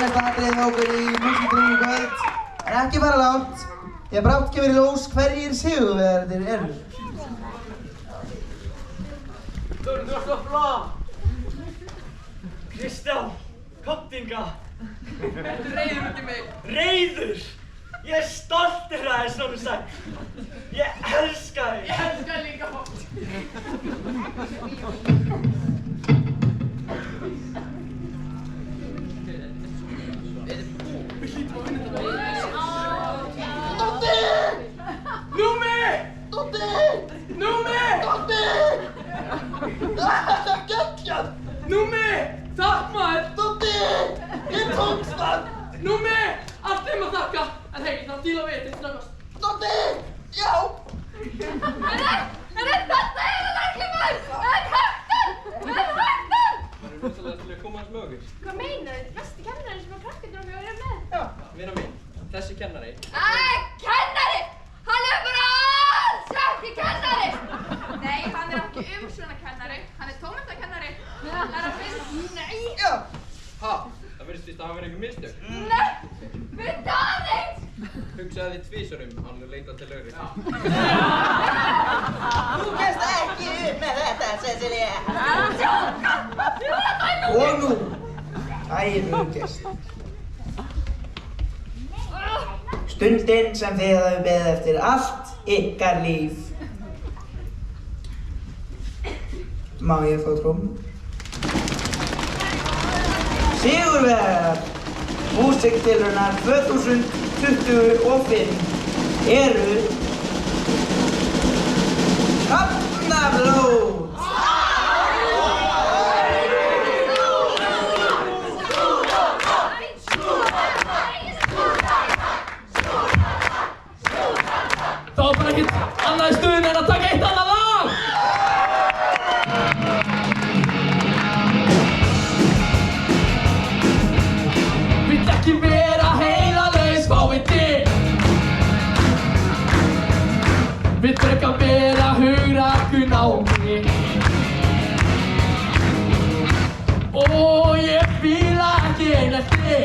B: Mikilvægasta atriðið hjá okkur í músíkdröfum í kvöld. En ekki fara langt. Því að brátt kemur í ljós hverjir sigurvegararnir eru.
C: Þú ert að flá.
I: Kristján, Kottinga.
C: Ertu reiður út í mig?
I: Reiður? Ég er stoltur af þér, svona sagt. Ég elska þig.
C: Ég elska þig líka.
B: Doddi!
C: Númi!
B: Doddi!
C: Númi!
B: Doddi! Þetta er geggjað!
C: Númi! Takk maður!
B: Doddi! Ég tókst það!
C: Númi! Allt þeim að þakka! En hei, það díla við þetta snöggast.
B: Doddi! Já!
E: Þetta er ekki maður! En hættan!
G: Það eru rosalega til að koma hans með okkur.
F: Hvað meinar þið? Besti kennari sem að krakkarnir á mig að vera með?
G: Já, vina mín, þessi kennari.
E: Kennari! Hann er bara alls ekki kennari!
D: Nei, hann er ekki umsjónakennari. Hann er tónlistarkennari. Það er að finnst.
E: Nei!
B: Já!
G: Ha? Það virðist víst að hafa verið einhver mistök.
E: Nei! Við Davíð!
G: Hugsaði þið tvísarum, hann er leitað til lögreglu.
B: Þú kemst ekki upp með þetta, Cecilia!
E: Sjóka!
B: Og nú, æfum gest. Stundin sem þið hafið beðið eftir allt ykkar líf. Má ég fá trómmu? Sigurvegarar músíktilraunar 2025 eru Hafnarflót!
C: Það var bara ekkert annað í stöðunni en að taka eitt annað lag! Vill ekki vera heiðalaus, fáið til. Vill frekar vera hugrakkur námi. Og ég fíla ekki einelti.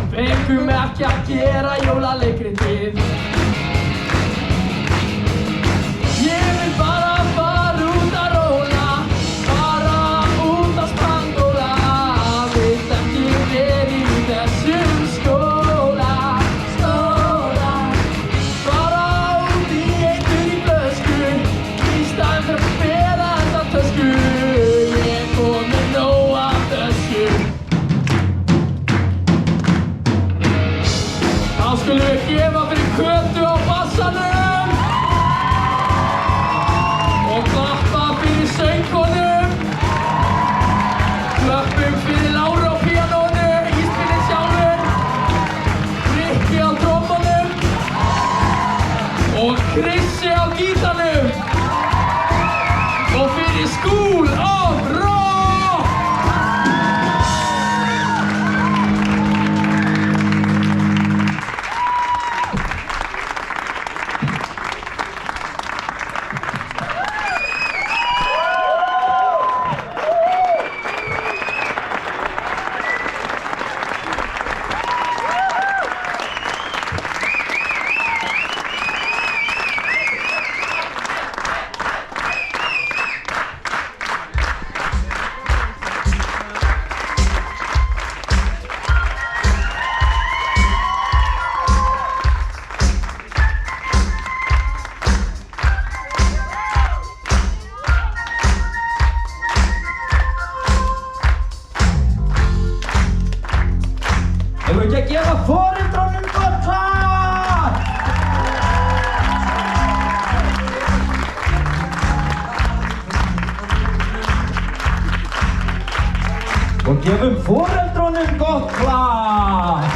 C: Fengum ekki að gera jólaleikritið. Ég vil bara fara út að róla, fara út að spangóla. Vill ekki verið í þessum skóla. Fara út í eitur í flösku, í staðinn fyrir að bera þessa tösku. Ég kom með nóg af þessu. Þá skulum við gefa fyrir Kötu á bassanum og klappa fyrir söngkonum. Klöppum fyrir Láru á píanónu, Ísbjörn sjálfur, Rikki á trommunum og Krissi á gítarnum. Og fyrir School of Rock! Hefur ekki að gefa foreldrunum gott klap? Og gefum foreldrunum gott klap!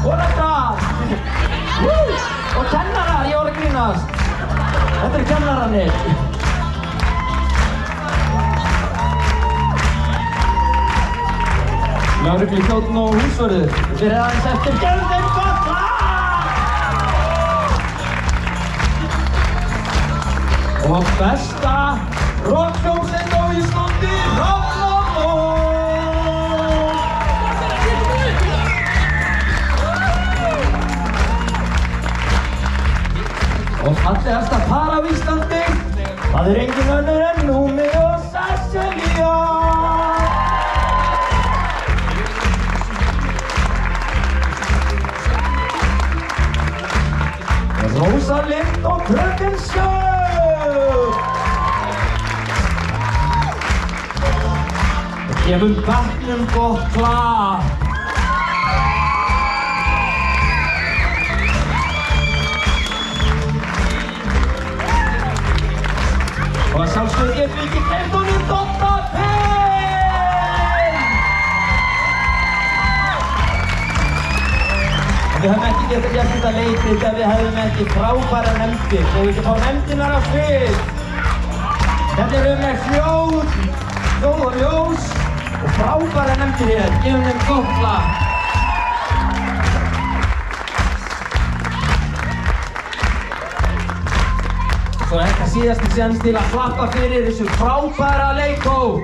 C: Foreldrar! Og kennarar, ég var að grínast. Þetta eru kennararnir. Lögreglu þjónn og húsvörður, fyrir aðeins eftir gefum þeim gott klap!
J: Og besta rockhljómsveit á Íslandi, og fallegasta par á Íslandi, það engin önnur en Númi og Sesselía. Rósa Lind og Fröken Sjöfn. Gefum bekknum gott klapp. Og að sjálfsögðu getum við ekki gleymt honum Dodda Finn! Við höfum ekki getað gert þetta leikrit ef við hefðum ekki frábæra nefndir og við ekki fá nefndirnar á svið. Þetta með hljóð og ljós og frábæra nefndir hér. Gefum þeim gott klapp. Svo þetta síðasti séns til að klappa fyrir þessu frábæra leikhóp.